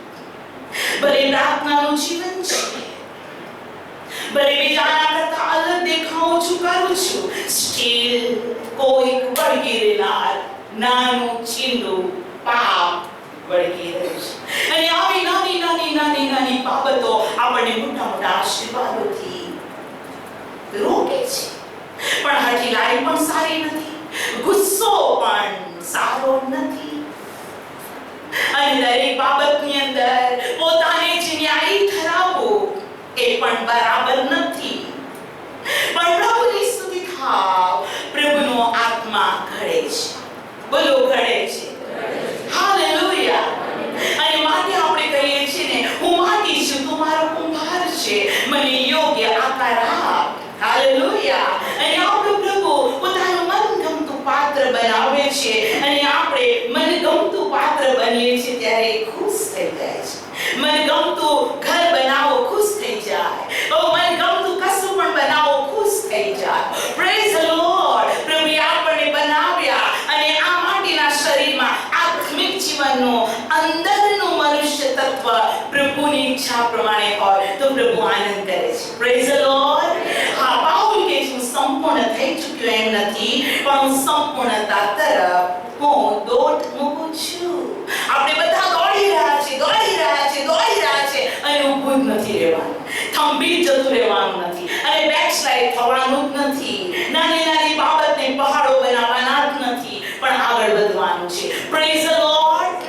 ભલે પ્રાર્થનાનું જીવન છે, ભલે બીજાના કરતા અલગ દેખાવું છું, કરું છું, સ્ટીલ કોઈક વળગી રહેનાર નાનું ચીંડું પાપ વળગી રહ્યું છે. અને આવી નાની બાબતો આપણને મોટા આશીર્વાદોથી રોકે છે. પણ હઠીલાઈ પણ સારી નથી, ગુસ્સો પણ સારો નથી. અને દરેક બાબતની અંદર પોતાને જ ન્યાયી ઠરાવવું એ પણ બરાબર નથી. પણ પ્રભુની સ્તુતિ થાવ, પ્રભુનો આત્મા ઘડે છે. બોલો, ઘડે છે. હાલેલુયા. અને માટે આપણે કહીએ છીએ ને, હું માટી છું, તું મારો કુંભાર છે, મને યોગ્ય આકાર આપ. હાલેલુયા. અને આપણું પ્રભુ પોતાનું મનગમતું પાત્ર બનાવે છે અને આપણે મનગમતું પાત્ર બનીએ છીએ ત્યારે ખુશ થઈ જાય છે. મનગમતું ઘર બનાવો, ખુશ થઈ જાય. મનગમતું કશું પણ બનાવો, ખુશ થઈ જાય. Praise the lord. પ્રભુએ આપણને બનાવ્યા અને આ માટીના શરીરમાં આત્મિક જીવનનો અંદરનું મનુષ્ય તત્વ પ્રભુની ઈચ્છા પ્રમાણે હોય તો પ્રભુ આનંદ કરે છે. Praise the lord. હા, પાઉલ કે હું સંપૂર્ણ થઈ ચૂક્યો એમ નથી, પણ હું સંપૂર્ણતા તરફ હું દોટ મૂકું છું. આપણે બધા દોડી રહ્યા છીએ જ નથી રહેવાનું, થંભી જતું રહેવાનું નથી, અને બેકસ્લાઇડ થવાનું જ નથી. નાની નાની બાબતને પહાડો બનાવવાના જ નથી, પણ આગળ વધવાનું છે. Praise the lord.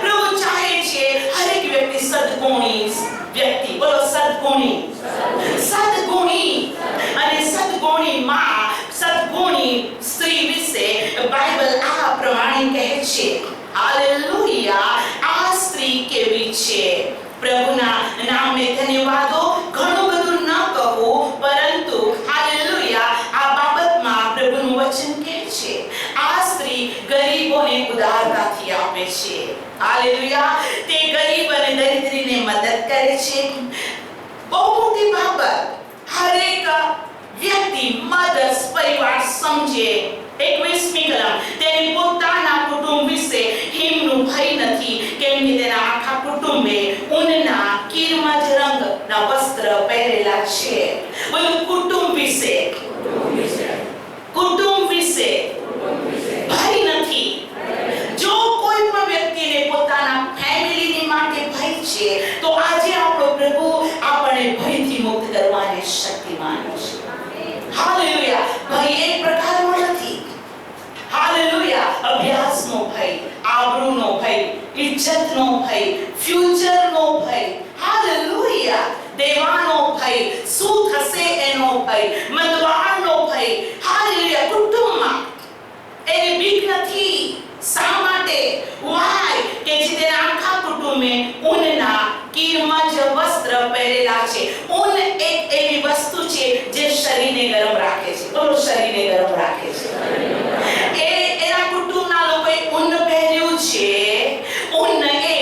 પ્રભુ ચાહે છે હરેક વ્યક્તિ સદગુણી વ્યક્તિ, બોલો સદગુણી, સદગુણી. અને સદગુણી માં, સદગુણી સ્ત્રી વિશે બાઇબલ આ પ્રમાણે કહે છે. હાલેલુયા. આ સ્ત્રી કેવી છે? પ્રભુના નામને ધન્યવાદો. ઘણું બધું ન કહું, પરંતુ હાલેલુયા આ બાબતમાં પ્રભુનું વચન કહે છે આ સ્ત્રી ગરીબોને ઉદારતાથી આપે છે. હાલેલુયા. તે ગરીબ અને દરિદ્રીને મદદ કરે છે. બહુ મોટી બાબત. હરેક વ્યક્તિ મદદ પરિવાર સમજે. 21મી કલમ. તેની પોતાના કુટુંબ વિશે હિમનું ભય નથી, કેમ કે તેના આખા કુટુંબે ઊનના કિરમજ રંગના વસ્ત્ર પહેરેલા છે. બોલો કુટુંબ વિશે, કુટુંબ વિશે ભય નથી. જો કોઈ પણ વ્યક્તિને પોતાના ફેમિલીની માટે ભય છે, તો આજે આપણો પ્રભુ આપણને ભયથી મુક્ત કરવાને શક્તિમાન છે. હાલેલુયા. ભય એક પ્રકારનો નથી. હાલેલુયા. અભ્યાસનો ભય, આબરૂનો ભય, ઇજ્જતનો ભય, ફ્યુચરનો ભય. હાલેલુયા. દેવાનો ભય, શું થશે એનો ભય, મતવાળનો ભય. હાલેલુયા. કુટુંબમાં એની બીક નથી. શા માટે? વાય કે જે તેના આખા કુટુંબે ઊનના કિરમજ વસ્ત્ર પહેરેલા છે. ઊન એક એવી વસ્તુ છે જે શરીરને ગરમ રાખે છે. બોલો શરીરને ગરમ રાખે છે. એના કુટુંબના લોકોએ ઊન પહેર્યું છે. ઊન એ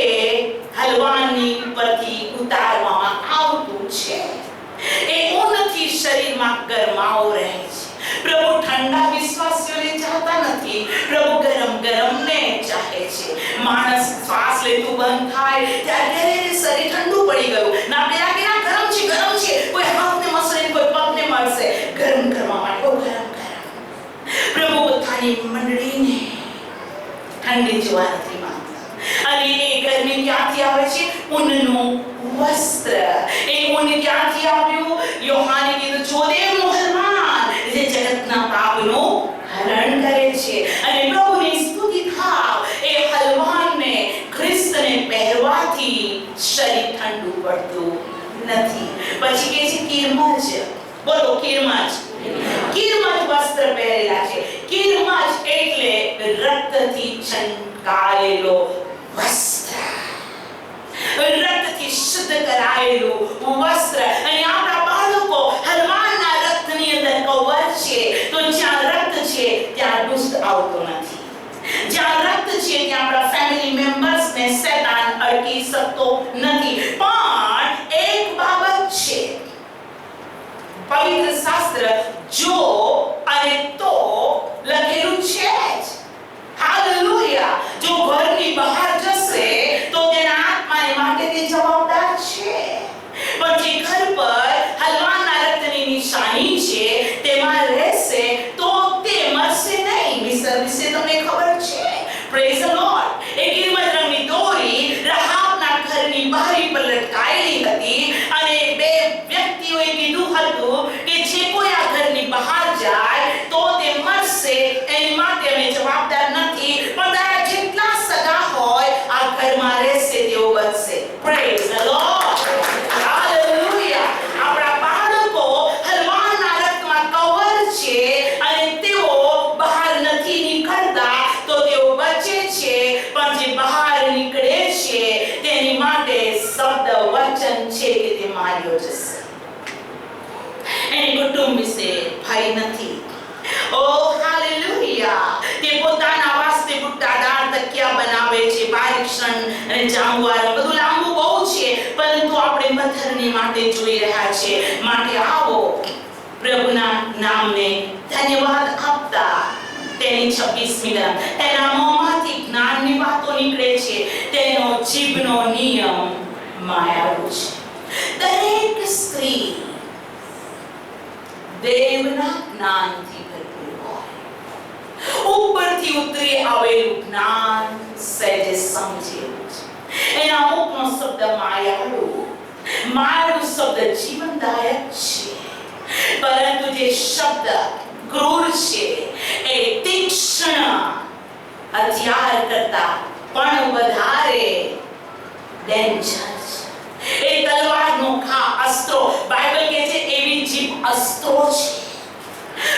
હલવાની ઉપરથી ઉતારવામાં આવતું છે. એ ઊનથી શરીરમાં ગરમાવો રહે છે. પ્રભુ ઠંડા વિશ્વાસીઓને ચાહતા નથી, પ્રભુ ગરમ ગરમને ચાહે છે. માણસ શ્વાસ લેતું બંધ થાય ત્યારે શરીર ઠંડુ પડી ગયું, ના પેલા કે ના ગરમ છે, ગરમ છે, કોઈ હાથને મસળે, કોઈ પગને મળશે, ગરમ કરવા માટે બહુ ગરમ ગરમ. પ્રભુ પોતાની મંડળીને ઠંડી જોવા નથી માંગતા. અને એ ગરમી ક્યાંથી આવે છે? ઊનનું વસ્ત્ર. એ ઊન ક્યાંથી આવ્યું? યોહાને કીધું ચોદેવનું હલવાન, જે જગતના પાપનું હરણ કરે છે. અને પ્રભુની સ્તુતિ થાવ. એ હલવાનને, ખ્રિસ્તને પહેરવાથી શરીર ઠંડુ પડતું નથી. પછી કે છે કિરમજ. બોલો કિરમજ. કિરમજ વસ્ત્ર પહેરેલા છે. કિરમજ એટલે રક્તથી છંકાયેલો વસ્ત્ર, રક્તથી શુદ્ધ કરાયેલું વસ્ત્ર. અને આપણા બાળકો હલવાનના રક્તની અંદર કવર છે. તો જ્યાં રક્ત છે ત્યાં દુષ્ટ આવતો નથી. જ્યાં રક્ત છે ત્યાં આપણા ફેમિલી મેમ્બર્સને શૈતાન અડકી શકતો નથી. પણ એક બાબત છે, પવિત્ર શાસ્ત્ર જો અને તો લખેલું છે જ. હાલેલુયા. જો ઘરની બહાર જશે તો તેના આત્માને માટે તે જવાબદાર છે. પણ જે ઘર પર હલવાના રક્તની નિશાની છે તેમાં રહેશે તો તે મરશે નહીં. મિસર વિશે તમને ખબર છે. Praise the lord. એક કિરમજ રંગની દોરી રાહાબના ઘરની બારી પર લટકાયેલી હતી, અને બે વ્યક્તિઓએ કીધું હતું કે જે કોઈ આ ઘરની બહાર જાય તો તે મરશે. એની માટે અમે જવાબદાર નથી, પણ તારા જેટલા સગા હોય આ ઘરમાં રહેશે તેઓ બચશે. Praise the Lord. હાલેલુયા. આપણા બાળકો હલવાના રક્તમાં કવર છે અને તેઓ બહાર નથી નીકળતા તો તેઓ બચે છે. પણ જે બહાર નીકળે છે તેની માટે શબ્દ વચન છે કે તે માર્યો જશે. એની કુટુંબ વિશે ભય નથી. ઓ હાલેલુયા. તે પોતાના વાસ્તે બુટ્ટાદાર તકિયા બનાવે છે. બારીક્ષણ અને જાંબુવાળું બધું લાંબુ બહુ છે, પરંતુ આપણે પથ્થરની માટે જોઈ રહ્યા છે. માટે આવો પ્રભુના નામને ધન્યવાદ આપતા. તેની 26મી કલમ. તેના મોંમાંથી જ્ઞાનની વાતો નીકળે છે. તેનો જીભનો નિયમ માયાળુ છે. દરેક સ્ત્રી દેવના જ્ઞાનથી ભરપૂર હોય. ઉપરથી ઉતરી આવેલું જ્ઞાન સહેજે સમજેલું છે. એના મુખનો શબ્દ માયાળુ. જે શબ્દ ક્રૂર છે એ તીક્ષ્ણ હથિયાર કરતા પણ વધારે ડેન્જર છે. એ તલવારનો ઘા અસ્ત્રો, બાઇબલ કહે છે એવી જીભ અસ્ત્રો છે.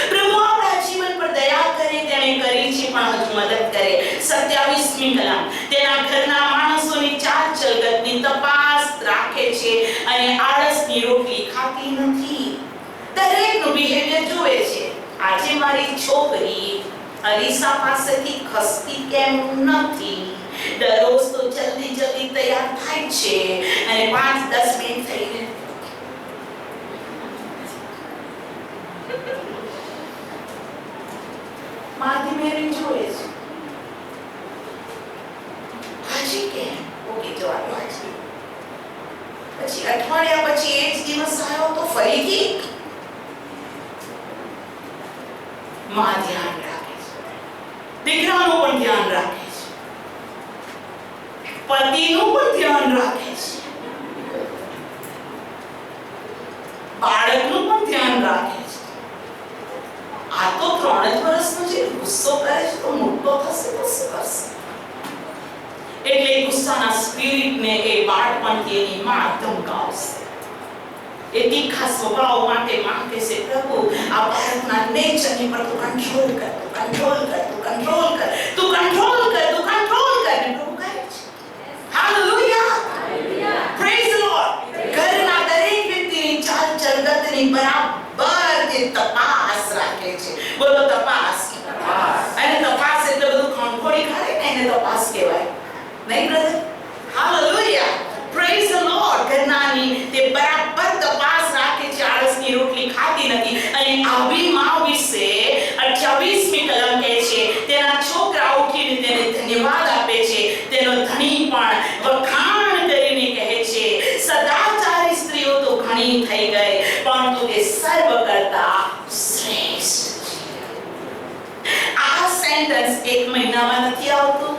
પ્રભુ આપણા જીવન પર દયા કરે, તેણે કરી છે પણ હજુ મદદ કરે. 27મી કલમ તેના ઘરના માણસોની ચાલ ચલગતની તપાસ રાખે છે અને આળસની રોટલી ખાતી નથી. દરેકનું બિહેવિયર જોવે છે. આજે મારી છોકરી અરીસા પાસેથી ખસતી કેમ નથી? દરરોજ તો જલ્દી જલ્દી તૈયાર થાય છે અને 5-10 મિનિટ થઈને માધી મેરી જોવે છે. આજે કેમ? ઓકે, જવાબ આજે. પછી અઠવાડિયા પછી એક દિવસ આવ્યો તો ફરીથી માં ધ્યાન રાખે છે, દીકરાનું પણ ધ્યાન રાખે છે, પતિનું પણ ધ્યાન રાખે છે, બાળકનું પણ ધ્યાન રાખે છે. આ તો 3 જ વર્ષનો છે, ગુસ્સો કરે છે તો મોટો થશે તો શું કરશે? એટલે ગુસ્સાના સ્પિરિટને એ બાળપણથી એની માં ધમકાવશે. એ તીખા સ્વભાવ માટે માં કહેશે, પ્રભુ આ બાળકના નેચરની પર તું કંટ્રોલ કર, તું કંટ્રોલ કર, તું કંટ્રોલ કર, તું કંટ્રોલ કર, તું કંટ્રોલ કર. અને પ્રભુ કરે છે. Hallelujah, praise the lord. ઘરના દરેક વ્યક્તિની ચાલ ચલગતની બરાબર તે તપાસ રાખે છે. બોલો તપાસ. અને તપાસ એટલે બધું ખણખોડી કાઢે ને એને તપાસ કહેવાય, નહીં brother? Hallelujah, praise the Lord. ઘરનાની તે બરાબર તપાસ રાખે છે, આળસની રોટલી ખાતી નથી. અને આવી માં વિશે 28મી કલમ કહે છે, તેના છોકરા ઉઠીને તેને ધન્યવાદ આપે છે, તેનો ધણી પણ વખાણ કરીને કહે છે, સદાચારી સ્ત્રીઓ તો ઘણી થઈ ગઈ પરંતુ તે સર્વ કરતા શ્રેષ્ઠ છે. આ સેન્ટેન્સ 1 મહિનામાં નથી આવતું,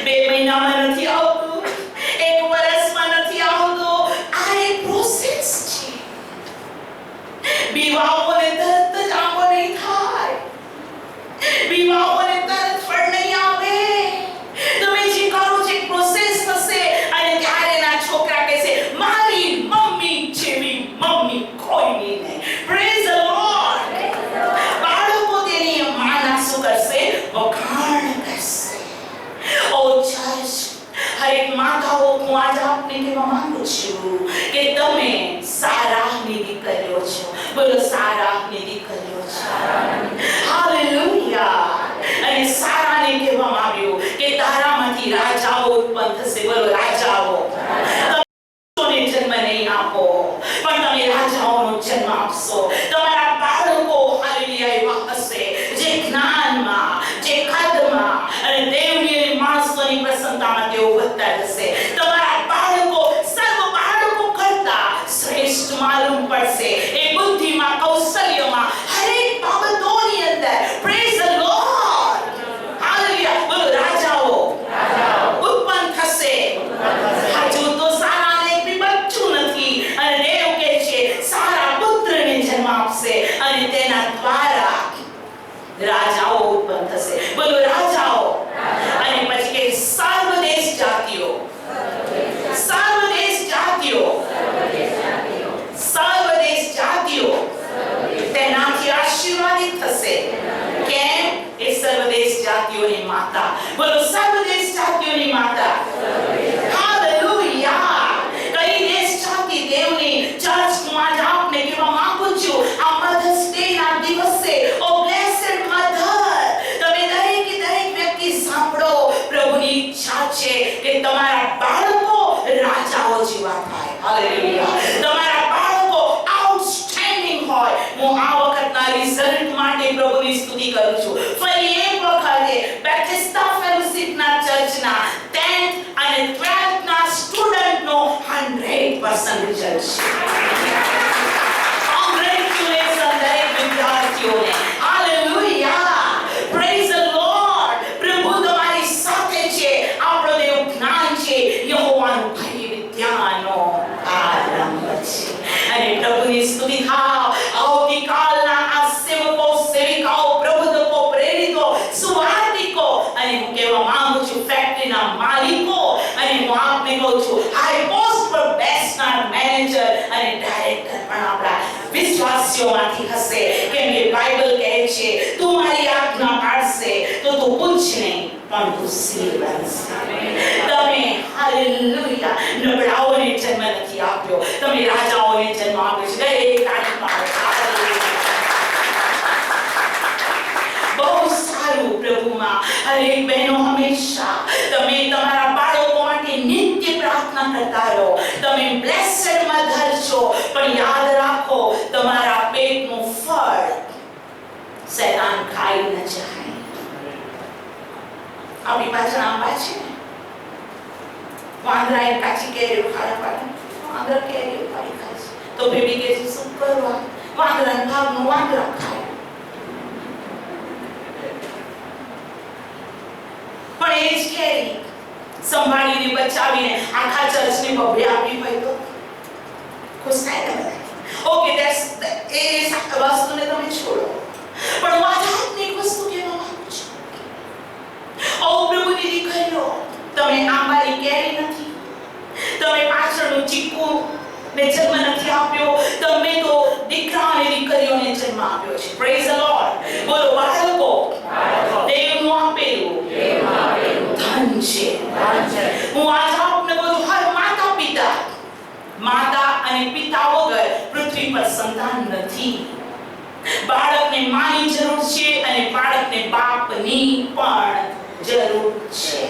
2 મહિનામાં નથી આવતું, 1 વર્ષમાં નથી આવતું. આ એક પ્રોસેસ છે. વિવાહોને તરત જ આંબો નહીં થાય, વિવાહોને તરત ફળ નહીં આવે. તમે જે કરો છો પ્રોસેસ થશે અને ત્યારે એના છોકરા કહેશે, મારી મમ્મી જેવી મમ્મી કોઈ નહીં. Praise the lord. બાળકો તેની માના શું કરશે? વખાણ કરશે. ઓ ચર્ચ, હરેક માતાઓ, હું આજ આપને કહેવા માંગુ છું કે તમે સારાહની દીકરીઓ છો. બોલો, સારાહની દીકરીઓ છો. હાલેલુયા. અને સારાને કહેવામાં આવ્યું કે તારામાંથી રાજાઓ ઉત્પન્ન થશે. બોલો, રાજાઓ. તમે જન્મ નહીં આપો પણ તમે રાજાઓનો જન્મ આપશો. તમારા બાળકો હાલેલુયા એવા હશે જે જ્ઞાનમાં, જે કદમાં અને દેવની અને માણસોની પ્રસન્નતામાં તેઓ વધતા જશે. તમારા બાળકો સર્વ બાળકો કરતા શ્રેષ્ઠ માલુમ પડશે. એ બુદ્ધિમાં, કૌશલ્યમાં, હરેક બાબતોની અંદર. Praise the Lord. હાલેલુયા. બોલો, રાજાઓ ઉત્પન્ન થશે. હજુ તો સારાને બી બચ્ચું નથી અને દેવ કહે છે સારા પુત્રને જન્મ આપશે અને તેના દ્વારા રાજાઓ ઉત્પન્ન થશે. બોલો, રાજાઓ. અને પછી કે સર્વ દેશ જાતિઓ, સર્વ દેશ જાતિઓ, સર્વ દેશ જાતિઓ તેનાથી આશીર્વાદિત થશે. કેમ? એ સર્વ દેશ જાતિઓની માતા. બોલો, સર્વ દેશ જાતિઓની માતા. હાલેલુયા. કઈ દેશ જાતિ દેવની ચર્ચ હું આજ આપને કહેવા માંગુ છું આ મધર્સ ડે ના દિવસે. ઓ બ્લેસ્ડ મધર, તમે દરેક વ્યક્તિ સાંભળો. પ્રભુની ઈચ્છા છે કે તમારા બાળકો રાજાઓ જેવા થાય. હાલેલુયા. તમારા બાળકો આઉટસ્ટેન્ડિંગ હોય. હું આ વખતના રિઝલ્ટ માટે પ્રભુની સ્તુતિ કરું છું. ફરી એક વખતે બેથેસ્ડા ફેલોશિપના ચર્ચના 10th અને 12th ના સ્ટુડન્ટનો 100% રિઝલ્ટ છે. કોંગ્રેચ્યુલેશન દરેક વિદ્યાર્થીઓને. હાલેલુયા. Praise the lord. પ્રભુ તમારી સાથે છે. આપણો દેવ જ્ઞાન છે. યહોવાનું ભય વિદ્યાનો આરંભ છે. અને પ્રભુની સ્તુતિ થાવ. આવતીકાલ દાસીઓમાંથી હશે, કેમ કે બાઇબલ કહે છે તું મારી આજ્ઞા પાળશે તો તું પૂછ નહીં પણ તું સિંહ બનશે. તમે હાલેલુયા નબળાઓને જન્મ નથી આપ્યો, તમે રાજાઓને જન્મ આપ્યો છે. એક તાળી પાડો. બહુ સારું પ્રભુમાં. હરેક બહેનો હંમેશા તમે તમારા બાળકો માટે નિત્ય પ્રાર્થના કરતા રહો. તમે બ્લેસ્ડ મધર છો, પણ યાદ રાખો તમારા પેટનું ફળ શૈતાન ખાઈ ન જાય. આપણી પાછળ આંબા છે ને, વાંદરાએ કાચી કેરીઓ ખાવા પાડે, વાંદરા કેરીઓ પાડી ખાય છે તો બેબી કે છે શું કરવા, વાંદરાના ભાગનું વાંદરા ખાય. પણ એ જ કેરી સંભાળીને બચાવીને આખા ચર્ચને બબે આપી હોય તો ખુશ થાય ને બધા. ઓકે, એ વસ્તુને તમે છોડો, પણ હું આજે આપને એક વસ્તુ કહેવા માંગુ છું. ઓ પ્રભુની દીકરીઓ, તમે આંબાની કેરી નથી, તમે પાછળનું ચીકુ ને જન્મ નથી આપ્યો, તમે તો દીકરા અને દીકરીઓને જન્મ આપ્યો છે. Praise the Lord. બોલો બાળકો, દેવનું આપેલું ધન છે. હું આજ આપને બોલું, હર માતા અને પિતા વગર પૃથ્વી પર સંતાન નથી. બાળકને માની જરૂર છે અને બાળકને બાપની પણ જરૂર છે.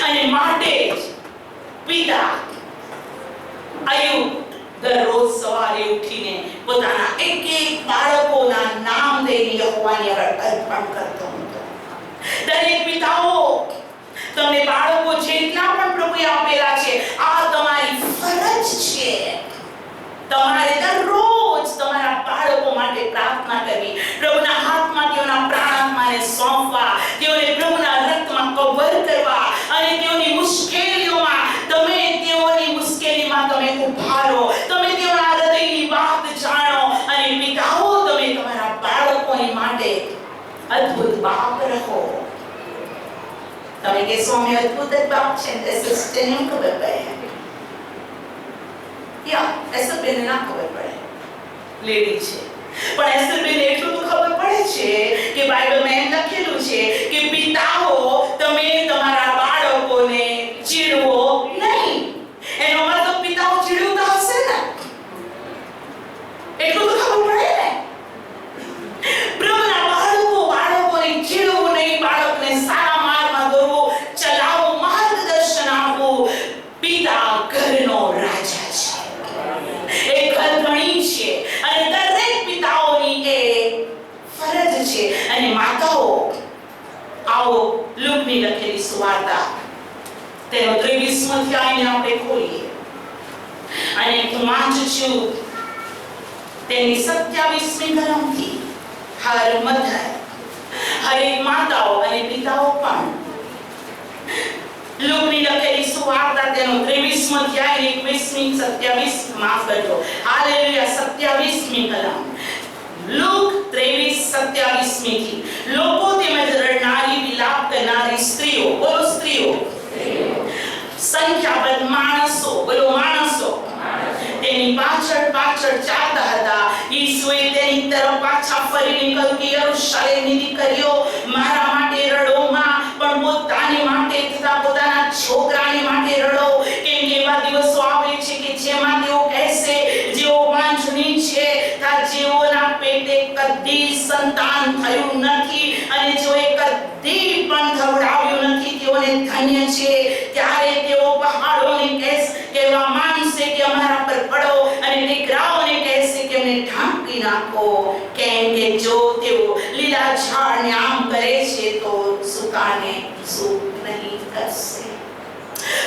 અને માટે જ પિતા અયુબ દરરોજ સવારે ઉઠીને પોતાના એક બાળકોના નામ લઈને યહોવાની આગળ અર્પણ કરતો હતો. દરેક પિતાઓ, તમને બાળકો જેટલા પણ પ્રભુએ આપેલા છે, આ તમારી ફરજ છે. તમારે દરરોજ તમારા બાળકો માટે પ્રાર્થના કરવી, પ્રભુના હાથમાં તેઓના પ્રાણાત્માને સોંપવા, તેઓને પ્રભુના રક્તમાં કવર કરવા, અને તેઓની મુશ્કેલીઓમાં તમે ઉભા રહો. તમે તેઓના હૃદયની વાત જાણો. અને પિતાઓ, તમે તમારા બાળકોની માટે અદ્ભુત બાપ રહો. તમે કહેશો અમે અદ્ભુત જ બાપ છે, તેને ખબર પડે. એસર બેન ના ખબર પડે, લેડી છે, પણ એસર બેન એટલું તો ખબર પડે છે કે બાઇબલમાં એમ લખેલું છે કે પિતાઓ, તમે તમારા બાળકોને ચીડવો નહીં. એનો મતલબ પિતાઓ ચીડવતા હશે ને, એટલું તો ખબર પડે ને. પ્રભુના બાળકોને ચીડવું નહીં, બાળકને સારા માર્ગમાં દોરવું, ચલાવવું, માર્ગદર્શન આપવું. પિતા ઘરનો રાજા છે, એ ઘરધણી છે, અને દરેક પિતાઓની એ ફરજ છે. અને માતાઓ, આવો લુકની લખેલી સુવાર્તા તેનો 23મો અધ્યાયને આપણે ખોલીએ અને હું વાંચું છું તેની 27મી કલમથી. હર મધર, હરેક માતાઓ અને પિતાઓ પણ લુકની લખેલી સુવાર્તા તેનો 23મો અધ્યાય 21મી 27 માફ કરજો, હાલેલુયા 27મી કલમ. લુક 23:27 થી. લોકો તેમજ રડનારી, વિલાપ કરનારી સ્ત્રીઓ, બોલો સ્ત્રીઓ, સંખ્યાબંધ માણસો, બોલો માણસો, તેની પાછળ ચાલતા હતા. ઈસુએ તેની તરફ પાછા ફરીને કહ્યું કે યરુશલેમની દીકરીઓ, મારા માટે રડો માં, પણ પોતાની માટે તથા પોતાના છોકરાની માટે રડો. કેમ કે એવા દિવસો આવે છે કે જેમાં તેઓ કહેશે, જેઓ વાંઝણી છે, જેઓના પેટે કદી સંતાન થયું નથી અને જેઓએ કદી પણ ધવડાવ્યું નથી, તેઓને ધન્ય છે. ત્યારે તેઓ પહાડોને કહેવા માંડશે કે અમારા પર પડો, અને દીકરાઓને કહેશે કે અમને ઢાંકી નાખો. કેમ કે જો તેઓ લીલા ઝાડને આમ કરે છે તો સૂકાને સૂક નહીં કરશે.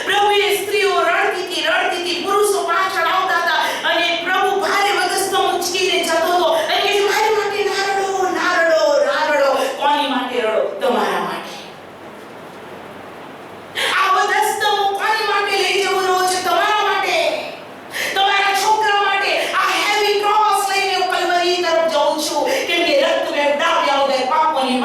પ્રભુએ સ્ત્રીઓ રડતી હતી, પુરુષો પાછળ આવતા હતા, અને પ્રભુ ભારે વધસ્તમ ઉચકીને જતો હતો અને કે મારી માટે ના રડો. કોની માટે રડો? તમારા માટે. આ વધસ્તમ કોની માટે લઈ જવું રહ્યો છે? તમારા માટે, તમારા છોકરા માટે. આ હેવી ક્રોસ લઈને હું કલવરી તરફ જાઉં છું, કેમ કે રક્ત વહેવડાવ્યા વગર પાપોની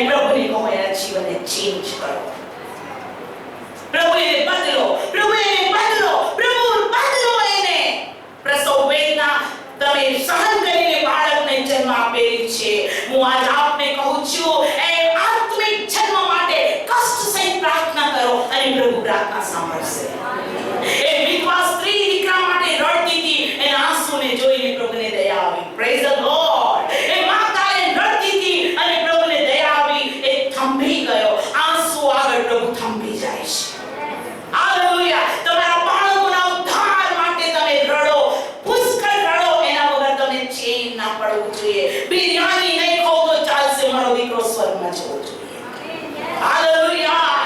અને પ્રભુને કહો એના જીવનને ચેન્જ કરો. પ્રભુ એને બદલો, પ્રભુ એને બદલો, પ્રભુ બદલો એને. પ્રસવ વેદના તમે સહન કરીને બાળકને જન્મ આપેલી છે. હું આજ આપને કહું છું એ આત્મિક જન્મ માટે કષ્ટ સહિત પ્રાર્થના કરો અને પ્રભુ પ્રાર્થના સાંભળશે. એ વિધવા સ્ત્રી દીકરા માટે રડતી હતી, એના આંસુને જોઈને પ્રભુને દયા આવી. Praise the lord. એ માતાએ રડતી હતી અને પ્રભુને દયા આવી. એ થંભી ગયો. આંસુ આગળ પ્રભુ થંભી જાય છે. હાલેલુયા. તમારા બાળકોના ઉદ્ધાર માટે તમે રડો, પુષ્કળ રડો. એના વગર તમે ચેન ના પડવું જોઈએ. બિરયાની નહીં ખાવ તો ચાલશે, મારો દીકરો સ્વર્ગમાં જવો જોઈએ. હાલેલુયા.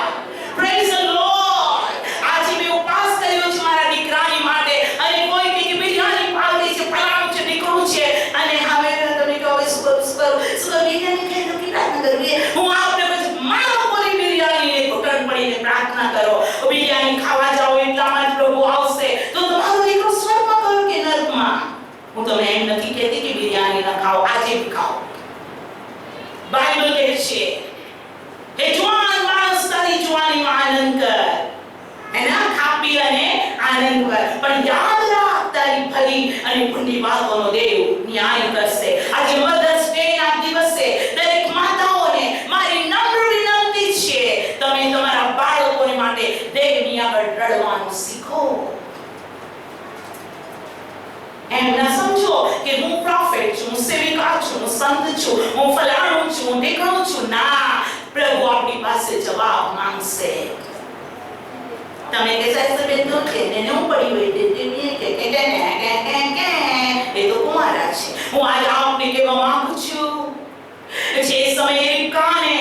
Praise the lord. આજે મેં ઉપવાસ કર્યો છે મારા દીકરાની માટે, અને કોઈ કે બિરયાની પાવડી છે, ફલાણું છે, દીકરું છે, અને હવે તમે કહો સુગર બિરયાની ખાઈ તો પ્રાર્થના કરવી. હું આપને પછી મારો કોઈ બિરયાનીને ઘૂંટણ પડીને પ્રાર્થના કરો. બિરયાની ખાવા જાઓ એટલામાં જ પ્રભુ આવશે. તો તમારો દીકરો સ્વર્ગમાં ગયો કે નરકમાં? હું તમને એમ નથી કહેતી કે બિરયાની ના ખાઓ, આજે બી ખાઓ. બાઇબલ કહે છે એ જવાન માણસ તારી જવાનીમાં આનંદ કર, એના ખાપી અને આનંદ કર, પણ યાદ રાખ તારી ભલી અને પુણ્ય વાતોનો દેવ ન્યાય કરશે. આજે મધર્સ ડે ના દિવસે દરેક માતાઓને મારી નમ્ર વિનંતી છે, તમે તમારા બાળકોને માટે દેવની આગળ રડવાનું શીખો. એમ ના સમજો કે હું પ્રોફેટ છું, હું સેવિકા છું, હું સંત છું, હું ફલાણું છું, હું ઢીકણું છું. ના, પ્રભુ આપણી પાસે જવાબ માંગશે. તમે કે સાહેબ બેન તો કે ને હું પડી હોય એ તો કુમારા છે. હું આજે આપને કહેવા માંગુ છું, જે સમયે રિબકાને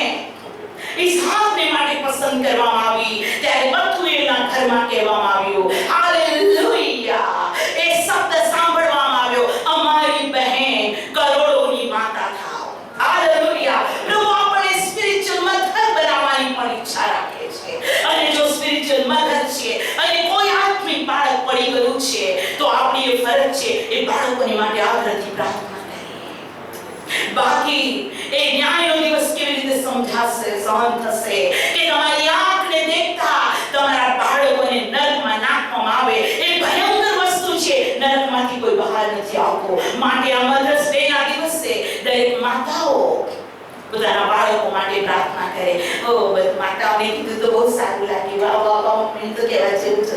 ઈસાકને માટે પસંદ કરવામાં આવી, ત્યારે બધું એના ઘરમાં કહેવામાં આવ્યું. હાલેલુયા. એ શબ્દ સાંભળવામાં આવ્યો, અમારી બહેન કરોડોની માતા થાવ. હાલેલુયા. પ્રભુ આપણે સ્પિરિચ્યુઅલ મધર બનાવવાની પણ ઈચ્છા રાખે છે. અને જો સ્પિરિચ્યુઅલ મધર છે અને કોઈ આત્મિક બાળક પડી ગયું છે, તો આપણી એ ફરજ છે એ બાળકોની માટે આગ્રહથી પ્રાર્થના કરીએ. બાકી એ ન્યાયનો દિવસ કેવી રીતે સમજાશે, સહન થશે કે તમારી આંખને દેખતા તમારા બાળકોને નરકમાં નાખવામાં આવે? એ ભયંકર વસ્તુ છે. નરકમાંથી કોઈ બહાર નથી આવતો. માટે આ મધર્સ ડે ના દિવસે દરેક માતાઓ પોતાના બાળકો માટે પ્રાર્થના કરે. ઓ બધી માતાઓને કીધું તો બહુ સારું લાગ્યું. વાહ વાહ વાહ, મને તો કહેવા જેવું છે.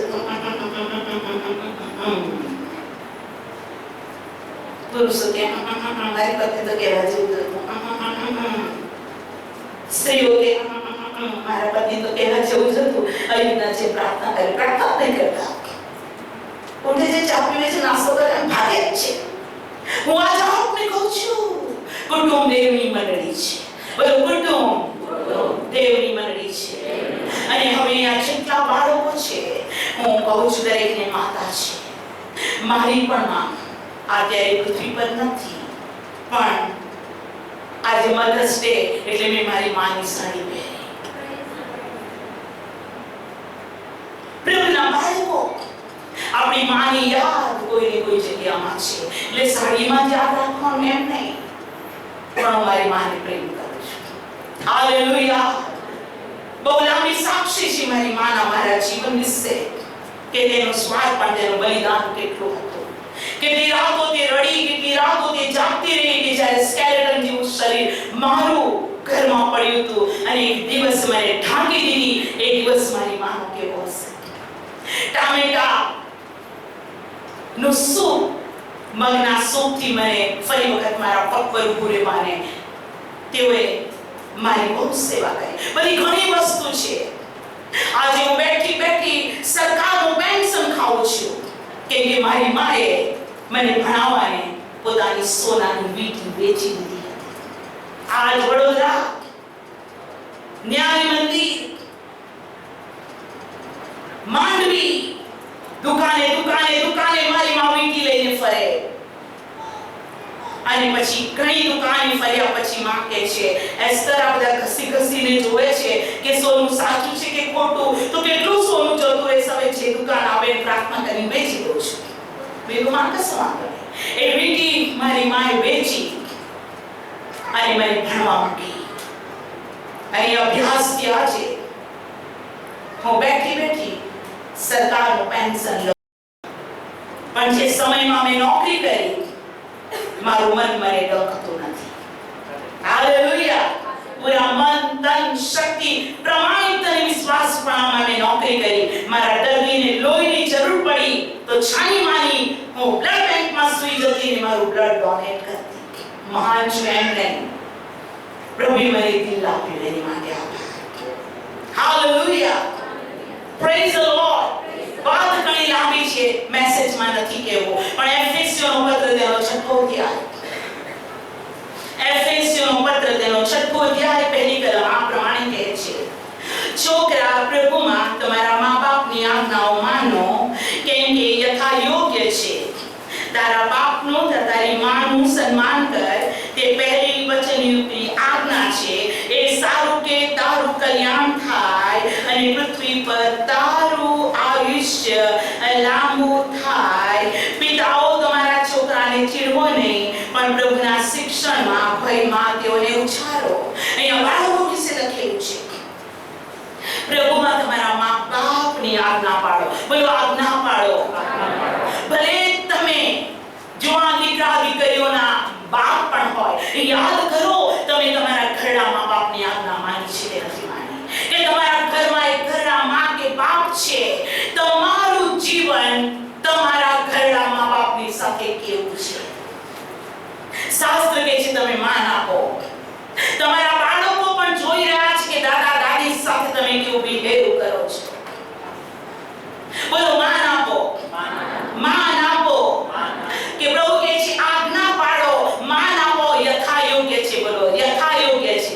પુરુષો કે મારી પત્ની તો કહેવા જેવું હતું. સ્ત્રીઓ કે મારા પતિ તો કહેવા જેવું જ હતું. અહીંના જે પ્રાર્થના કરે, પ્રાર્થના નહીં કરતા. ઉઠે જે ચા પીવે છે, નાસ્તો કરે, ભાગે જ છે. હું આજે આપને કહું છું, કુટુંબ દેવની મંડળી છે. બધું કુટુંબ દેવની મંડળી છે. અને હવે આ જેટલા બાળકો છે, હું કહું છું દરેકને માતા છે. મારી પણ માં અત્યારે પૃથ્વી પર નથી, પણ આજે મધર્સ ડે એટલે મેં મારી માની સાડી પહેરી. પ્રભુના બાળકો આપણી માની યાદ કોઈને કોઈ જગ્યામાં છે, એટલે સાડીમાં યાદ રાખવાનું એમ નહીં, પણ હું મારી માને પ્રેમ કરું છું. હાલેલુયા. બહુ લાંબી સાક્ષી છે મારી માના મારા જીવન વિશે, કે તેનો સ્વાદ પણ તેનું બલિદાન કેટલું હતું. કેટલી રાતો તે રડી, કેટલી રાતો તે જાગતી રહી, કે જ્યારે સ્કેલેટન જેવું શરીર મારું ઘરમાં પડ્યું હતું અને એક દિવસ મને ઢાંકી દીધી. એ દિવસ મારી માનો કેવો હશે. ટામેટા નું સૂપ, મગના સૂપથી મને ફરી વખત મારા પગ પર ઊભું રહેવાને તેઓએ મારી બહુ સેવા કરી. બધી ઘણી વસ્તુ છે. આજે હું બેઠી બેઠી સરકારનું પેન્શન ખાઉં છું, કેમ કે મારી માએ મને ભણાવવાને પોતાની સોનાની વીંટી વેચી દીધી હતી. આજ વડોદરા ન્યાય મંદિર, માંડવી, દુકાને દુકાને દુકાને મારી માં વીંટી લઈને ફરે. અને પછી ઘણી દુકાને ફર્યા પછી માં કહે છે, એસ્તર આ બધા ઘસી ઘસીને જોવે છે કે સોનું સાચું છે કે ખોટું, તો કેટલું સોનું જતું રહેશે. હવે જે દુકાન આવે પ્રાર્થના કરીને વેચી દઉં છું. મેં માં કસવા કરે એ વીંટી મારી માએ વેચી અને મને ભણવા મૂકી. અહીં અભ્યાસ થયા છે, હું બેઠી સરકારનું પેન્શન લઉં, પણ જે સમયમાં મેં નોકરી કરી મારું મન મને ડખતું નથી. હાલેલુયા. પૂરા મન તન શક્તિ પ્રમાણિક અને વિશ્વાસપણામાં મેં નોકરી કરી. મારા દર્દીને લોહીની જરૂર પડી તો છાની માની હું બ્લડ બેંકમાં સુઈ જતી અને મારું બ્લડ ડોનેટ કરતી. મહાન છું એમ નહીં, પ્રભુએ મને દિલ આપ્યું એની માટે આભાર. હાલેલુયા. Praise the lord. વાત ઘણી લાંબી છે, મેસેજમાં નથી કહેવું, પણ એફેસીઓનો પત્ર તેનો 6થો અધ્યાય, એફેસીઓનો પત્ર તેનો 6થો અધ્યાય પહેલી કલમ આ પ્રમાણે કહે છે, છોકરા પ્રભુમાં તમારા મા બાપની આજ્ઞાઓ માનો, કેમ કે યથા યોગ્ય છે. તારા બાપનું તથા તારી માનું સન્માન કર, તે પહેલી વચનયુક્તની આજ્ઞા છે. એ સારું કે તારું કલ્યાણ થાય અને પૃથ્વી પર તારું આયુષ્ય લાંબુ થાય. પિતાઓ તમારા છોકરાને ચીડવો નહીં, પણ પ્રભુના શિક્ષણમાં ભયમાં તેઓને ઉછારો. અહીંયા બાળકો વિશે લખેલું છે, પ્રભુમાં તમારા મા બાપની આજ્ઞા પાડો. બોલો આજ્ઞા પાડો. ભલે તમે જુવાન દીકરા દીકરીઓના બાપ પણ હોય, યાદ કરો તમે તમારા ઘરડા મા બાપની આજ્ઞા માની છે કે નથી માની? કે તમારા ઘરમાં એક ઘરડા મા કે બાપ છે, તમારું જીવન તમારા ઘરડા મા બાપની સાથે કેવું છે? શાસ્ત્ર કહે છે તમે માન આપો. તમારા બાળકો પણ જોઈ રહ્યા છે કે દાદા દાદી સાથે તમે કેવું બિહેવ કરો છો. બોલો માન આપો. માન આપો. કે પ્રભુ કહે છે આજ્ઞા પાડો, માન આપો. યથા યોગ્ય છે. બોલો યથા યોગ્ય છે.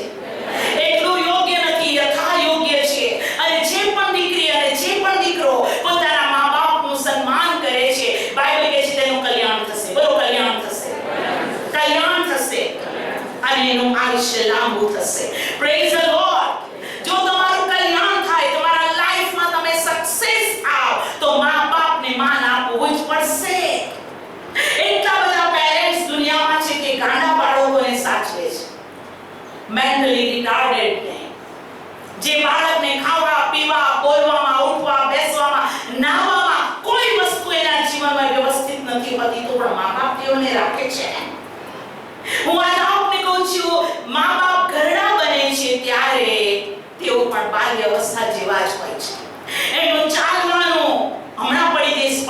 એટલું યોગ્ય નથી, યથા યોગ્ય છે. અને જે પણ દીકરી અને જે પણ દીકરો પોતાના મા બાપનું સન્માન કરે છે, બાઇબલ કહે છે તેનું કલ્યાણ થશે. બોલો કલ્યાણ થશે. કલ્યાણ થશે અને એનું આયુષ્ય લાંબુ થશે. Praise the lord. જો તમારું કલ્યાણ થાય, તમારા લાઈફમાં તમે સક્સેસ થાઓ, તો મા બાપને માન આપવું જ પડશે. એટલા બધા પેરેન્ટ્સ દુનિયામાં છે કે ગાંડા બાળકોને સાચવે છે, મેન્ટલી રિટાર્ડેડ ને, જે બાળકને ખાવા પીવા બોલવામાં ઉઠવા બેસવામાં નાહવામાં કોઈ વસ્તુ એના જીવનમાં વ્યવસ્થિત નથી હોતી, તો પણ મા બાપ તેઓને રાખે છે. હું આજે આપને કહું છું, મા બાપ ઘરડા બને છે ત્યારે તેઓ પણ બાલ્ય અવસ્થા જેવા જ હોય છે. એનું ચાલવાનું હમણાં પડી જઈશ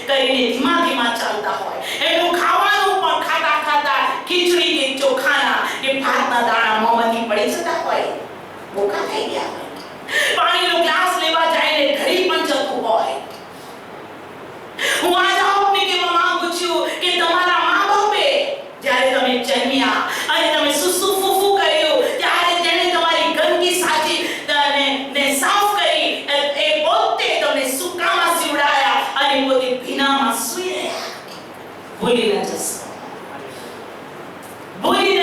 કરીને ધીમા ચાલતા હોય. એનું ખાવાનું પણ ખાતા ખીચડી કે ચોખાના કે ભાતના દાણા મોંમાંથી પડી જતા હોય, બોકા થઈ ગયા હોય. પાણીનો ગ્લાસ લેવા જાય ને ઘડી પણ જતું હોય. હું આજે આપને કહેવા માંગુ છું કે તમારા મા બાપે જ્યારે તમે જન્મ્યા અને તમે સુસુ ફૂફુ કર્યું, ત્યારે તેણે તમારી ગંદકી સાચી ને સાફ કરી, એ પોતે તમને સુકામાં સીવડાયા અને પોતે ભીનામાં સૂઈ રહ્યા. ભૂલી ન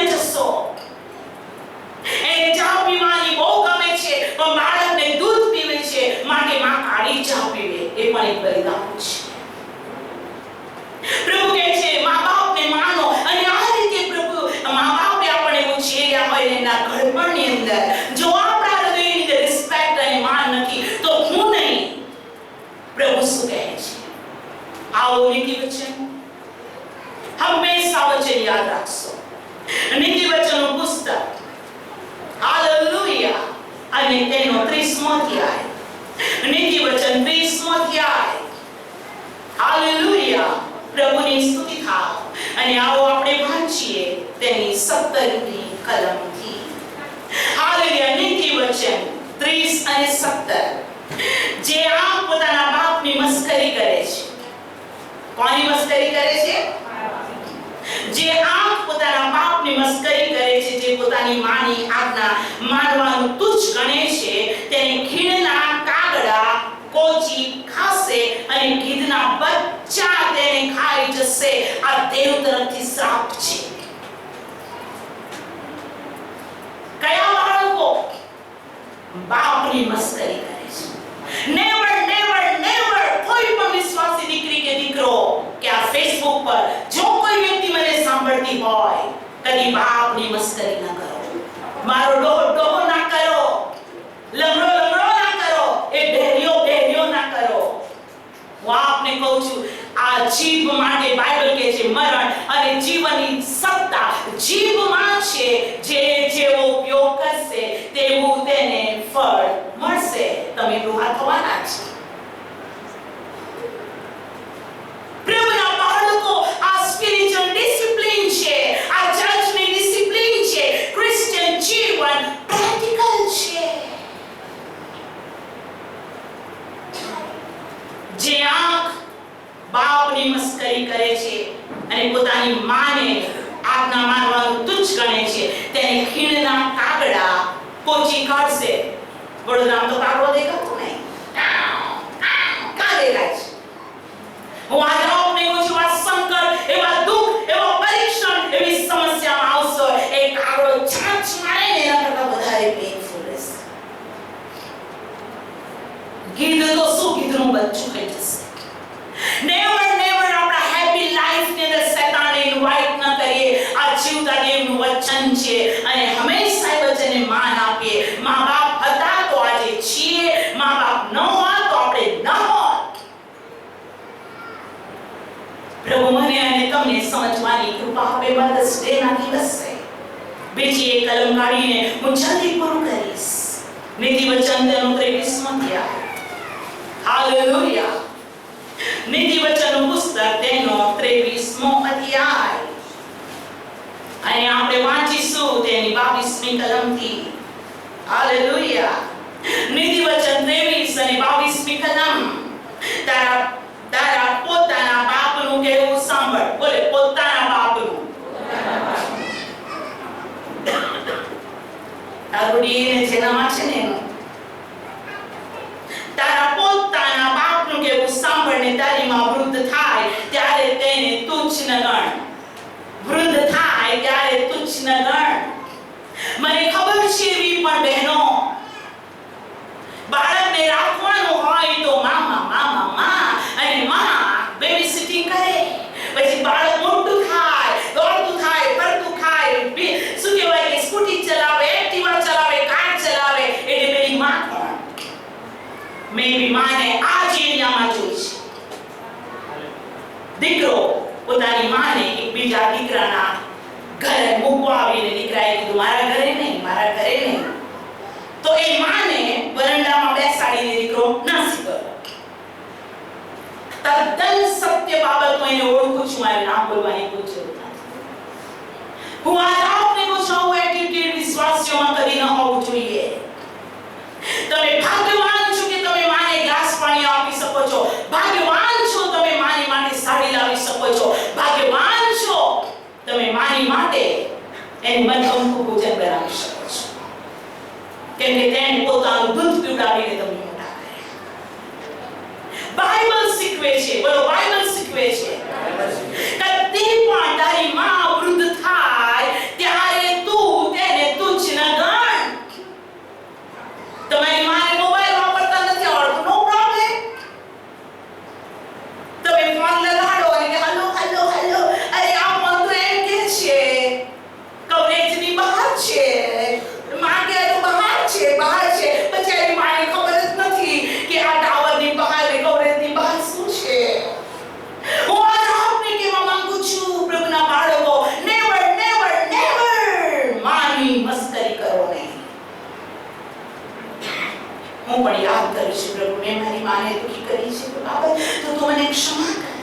જશો. એને ચા પીવાની બહુ ગમે છે, પણ બાળકને દૂધ પીવે છે, માટે માં કાળી ચા પીવે, એ પણ એક બલિદાન છે. પ્રભુ કહે છે મા બાપને માનો. અને આ રીતે પ્રભુ મા બાપે આપણે ઉછેર્યા હોય એના ઘડપણની અંદર જો આપણા હૃદયની અંદર રિસ્પેક્ટ અને માન નથી, તો હું નહીં. પ્રભુ શું કહે છે? આવો નીતિ વચન હંમેશા વચન યાદ રાખશો. નીતિ વચનનું પુસ્તક, હાલેલુયા, અને તેનો 30મો અધ્યાય. નીતિ વચન 30મો અધ્યાય. હાલેલુયા. પ્રભુની સ્તુતિ થાવ. અને આવો આપણે વાંચીએ તેની 17મી કલમથી. હાલેલુયા. નીતિ વચન 30 અને 17. જે આ પોતાના બાપની મસ્કરી કરે છે. કોની મસ્કરી કરે છે? જે આ પોતાના બાપની મસ્કરી કરે છે, જે પોતાની માની આજ્ઞા માનવાનું તુચ્છ ગણે છે, તેને ખીણના કાગડા કોચી ખાશે અને ગીધના બચ્ચા તેને ખાઈ જશે. આ દેવ તરફથી શ્રાપ છે. કયા બાળકો બાપની મસ્કરી કરે છે? Never never never. કોઈ પણ વિશ્વાસી દીકરી કે દીકરો કે આ ફેસબુક પર જો કોઈ વ્યક્તિ મને સાંભળતી હોય, કદી બાપની મસ્કરી ન કરો. મારો ડોહો ના કહું છું, આ જીભ માટે બાઇબલ કહે છે મરણ અને જીવનની સત્તા જીભમાં છે. જે જેવો ઉપયોગ કરશે તેવું તેને ફળ મળશે. તમે ડોહા થવાના છો. પ્રભુના બાળકો, આ સ્પિરિચ્યુઅલ ડિસિપ્લિન છે, આ ચર્ચની ડિસિપ્લિન છે. ક્રિશ્ચિયન જીવન પ્રેક્ટિકલ છે. જે આંખ બાપની મસ્કરી કરે છે અને પોતાની માને આજ્ઞા માનવાનું તુચ્છ ગણે છે, તેને ખીણના કાગડા કોચી કાઢશે. વડોદરામાં તો કાગડો દેખાતો નહીં. કાં દેખાય છે? હું આજે આપને કહું છું, આ સંકટ, એવા દુઃખ, એવા પરીક્ષણ, એવી સમસ્યામાં આવશો, એ કાગડો છાંચ મારે ને એના કરતા વધારે પેઇનફુલ રહેશે. ગીધ તો શું, ગીધનું બચ્ચું થઈ જશે. નેવર આપણા હેપી લાઈફ ની અંદર શેતાનને ઇન્વાઇટ ન કરીએ. આ જીવતા દેવનું વચન છે અને હંમેશા એ વચનને માન આપીએ. મા બાપ હતા તો આજે છીએ, મા બાપ ન હોત તો આપણે ન હોત. પ્રભુ મને અને તમને સમજવાની કૃપા આપે. મધર્સ ડે ના દિવસે બીજી એક કલમ કાઢીને હું જલ્દી પૂરું કરીશ. નીતિ વચન તેનો 23મો અધ્યાય. હાલેલુયા. નીતિ વચનનું પુસ્તક તેનો 23મો અધ્યાય અને આપણે વાંચીશું તેની 22મી કલમથી. હાલેલુયા. નીતિ વચન 23 અને 22મી કલમ. તારા પોતાના બાપનું કહેવું સાંભળ. બોલે, પોતાના બાપનું. તારુડીને જેનામાં છે ને, તારા પોતાના બાપનું કહેવું સાંભળને. તારી માં વૃદ્ધ થાય ત્યારે તેને તુચ્છ ન ગણ. વૃદ્ધ થાય ત્યારે તુચ્છ ન ગણ. મને ખબર છે એવી પણ બહેનો, બાળકને રાખવાનું હોય તો મામા અને માં બેબી સિટિંગ કરે. પછી બાળક મોટું થાય, દોડતું થાય, ફરતું થાય, શું કહેવાય કે સ્કૂટી ચલાવે, એક્ટિવા ચલાવે, કાર ચલાવે, એટલે પેલી માં કોણ? મેં બી માને આ જ એરિયામાં જોઈ છે. દીકરો પોતાની માને એક બીજા દીકરાના ઘરે મૂકવા આવીને દીકરાએ કીધું, મારા ઘરે નહીં. તો એ માને વરંડામાં બેસાડીને દીકરો નાસી ગયો. તદ્દન સત્ય બાબત હું એને ઓળખું છું. મારે નામ બોલવાની કોઈ જરૂર નથી. હું આજે આપને કહું છું, આવું એટીટ્યુડ વિશ્વાસીઓમાં કદી ન હોવું જોઈએ. તમે ભાગ્યવાન છો કે તમે માને ગ્લાસ પાણી આપી શકો છો. ભાગ્યવાન છો તમે માની માટે સાડી લાવી શકો છો. ભાગ્યવાન છો તમે માની માટે એની મનગમતું ભોજન બનાવી શકો છો. કેમ કે તેણે પોતાનું દૂધ પીવડાવીને તમને મોટા કર્યા. બાઇબલ શીખવે છે. બોલો, બાઇબલ શીખવે છે કે તે પણ તારી માં વૃદ્ધ થાય ત્યારે તું તેને તુચ્છ ન ગણ. તમારી માને મોબાઈલ વાપરતા નથી આવડતું, નો પ્રોબ્લેમ. તમે ફોન લગાડો અને કે હલો. અરે આ ફોન તો એમ કે છે કવરેજની બહાર છે, માંગે તો બહાર છે. પછી એની માને ખબર જ નથી કે આ ટાવરની બહાર ને કવરેજની બહાર શું છે. હું આજે આપને કહેવા માંગુ છું, પ્રભુના બાળકો, નેવર માની મસ્કરી કરો નહીં. હું પણ યાદ કરું છું, પ્રભુ મેં મારી માને દુઃખી કરી છે બાબત, તો તું મને ક્ષમા કર.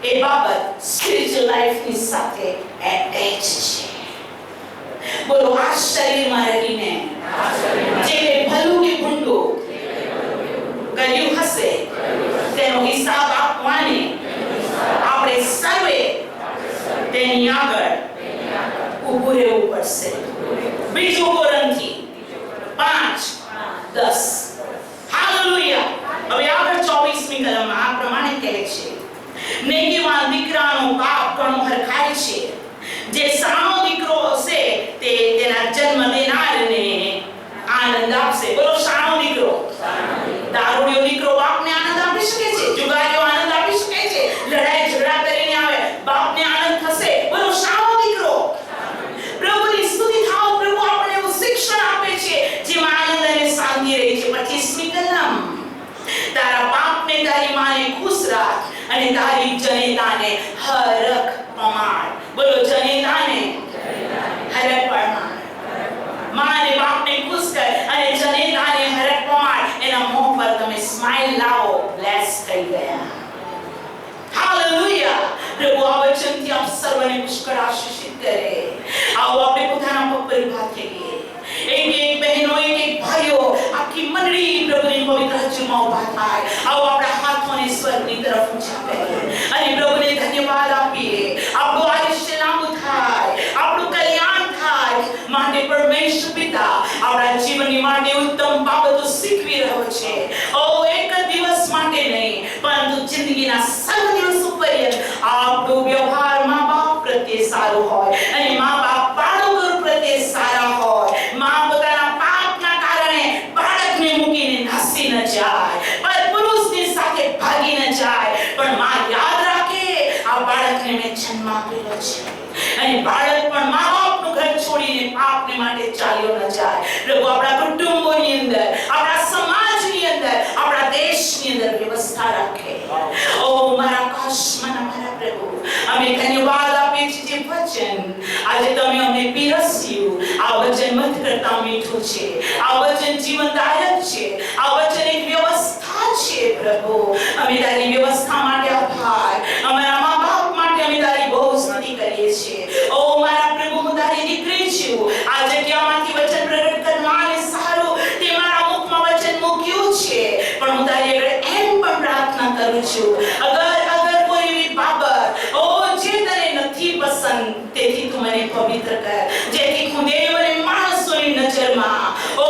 એ બાબત સ્પિરિચ્યુઅલ લાઈફની સાથે એટેચ છે. બોલો, આ શરીરમાં રહીને જે ભલું કે ભૂંડું કર્યું હશે તેનો હિસાબ આપવાને આપણે સર્વે તેની આગળ ઊભું રહેવું પડશે. બીજું કોરિન્થી 5:10. હાલેલુયા. હવે આગળ 24મી કલમમાં આ પ્રમાણે કહે છે, નેકીવાન દીકરાનો બાપ ઘણો હરખાય છે. જે સાનો દીકરો હશે તે તેના જન્મ દેનારને આનંદ આપશે. બોલો, સાનો દીકરો. દારૂડિયો દીકરો બાપને આનંદ આપી શકે છે. જુગારીઓ આનંદ આપી શકે છે. લડાઈ ઝઘડા કરીને આવે, બાપને આનંદ થશે. બોલો, સાનો દીકરો. પ્રભુની સ્તુતિ થાઓ. પ્રભુ આપણને એવું શિક્ષણ આપે છે જેમાં આનંદ અને શાંતિ રહે છે. 25મી કલમ. તારા બાપને તારી માને ખુશ રાખ અને તારી જનેતાને હરખ પમાડ. બોલો, જનેતાને હરખ પમાડ. માં અને બાપને ખુશ કર અને જનેતાને હરખ પમાડ. એના મોં પર તમે સ્માઈલ લાવો. બ્લેસ થઈ ગયા. હાલેલુયા. પ્રભુ આ વચનથી આપ સર્વને પુષ્કળ આશીષિત કરે. આવો આપણે પોતાના પગ પર ઊભા થઈએ. એક બહેનો, એક ભાઈઓ, આખી મંડળી પ્રભુની પવિત્ર હજુમાં ઊભા થાય. આવો આપણા હાથોને સ્વર્ગની તરફ ઊંચા કરીએ અને પ્રભુને ધન્યવાદ આપીએ. આપણું આયુષ્ય લાંબુ થાય, આપણું કલ્યાણ થાય માટે પરમેશ્વર પિતા આપણા જીવનની માટે ઉત્તમ બાબતો શીખવી રહ્યો છે. ઓ એક જ દિવસ માટે નહીં, પરંતુ જિંદગીના સર્વ દિવસો પર્યંત આપણો વ્યવહાર મા બાપ પ્રત્યે સારો હોય અને મા બાપ બાળકો પ્રત્યે સારા હોય. માં પોતાના પાપના કારણે બાળકને મૂકીને નાસી ન જાય, પર પુરુષની સાથે ભાગી ન જાય, પણ માં યાદ રાખે આ બાળકને મેં જન્મ આપેલો છે અને બાળક પણ મા બાપનું ઘર છોડીને પાપને માટે ચાલ્યો ન જાય. પ્રભુ આપણા કુટુંબોની અંદર, આપણા સમાજની અંદર, આપણા દેશની અંદર વ્યવસ્થા રાખે. ઓ મારા આકાશમાં મારા પ્રભુ, અમે ધન્યવાદ આપીએ છીએ જે વચન આજે તમે અમને પીરસ્યું. આ વચન મત કરતા મીઠું છે. આ વચન જીવનદાયક છે. આ વચન એક વ્યવસ્થા છે. પ્રભુ, અમે તારી વ્યવસ્થા માટે આભાર. અમારા મા બાપ માટે અમે તારી બહુ સ્તુતિ કરીએ છીએ. ઓ મારા પ્રભુ, હું તારી દીકરી છું. આ જગ્યામાંથી વચન પ્રગટ કરવાને સારું તે મારા મુખમાં વચન મૂક્યું છે, પણ હું તારી આગળ એમ પણ પ્રાર્થના કરું છું, અગર કોઈ એવી બાબત ઓ જે તને નથી પસંદ, તેથી તું મને પવિત્ર કર, જેથી હું દેવ અને માણસોની નજરમાં ઓ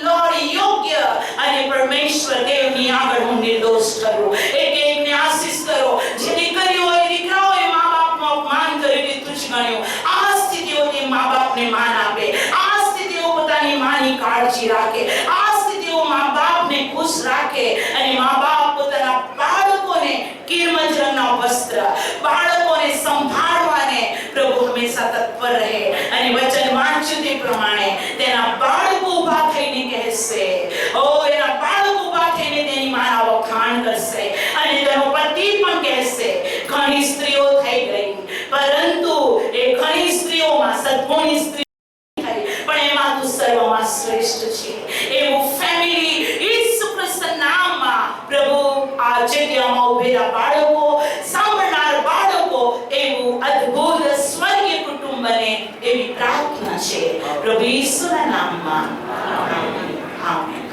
લોર્ડ યોગ્ય અને પરમેશ્વર દેવની આગળ હું નિર્દોષ કરું. એકને આશીષ કરો. જે દીકરીઓએ દીકરાઓએ મા બાપનું અપમાન કર્યું કે તુચ્છ ગણ્યું, આ સ્થિતિઓ તે મા બાપને માન આપે. આ સ્થિતિઓ પોતાની માની કાળજી રાખે. આ સ્થિતિઓ મા બાપને ખુશ રાખે અને મા બાપ પોતાના બાળકોને કિરમજ રંગના વસ્ત્ર, બાળકોને સંભાળવાને પ્રભુ હંમેશા તત્પર રહે અને વચન વાંચ્યું તે પ્રમાણે તેના બાળકો ઊભા થઈને કહેશે, ઓ એના બાળકો ઊભા થઈને તેની માના વખાણ કરશે અને તેનો પતિ પણ કહેશે. ઘણી સ્ત્રીઓ થઈ ગઈ, પરંતુ એ ઘણી સ્ત્રીઓમાં સદ્ગુણી સ્ત્રી થઈ, પણ એમાં તું સર્વમાં શ્રેષ્ઠ છે. એવું ફેમિલી ઈસુ ખ્રિસ્તના નામમાં પ્રભુ આ જગ્યામાં ઉભેલા બાળકો, સાંભળનાર બાળકો, એવું અદ્ભુત સ્વર્ગીય કુટુંબ બને એવી પ્રાર્થના છે પ્રભુ ઈસુના નામમાં. આમેન.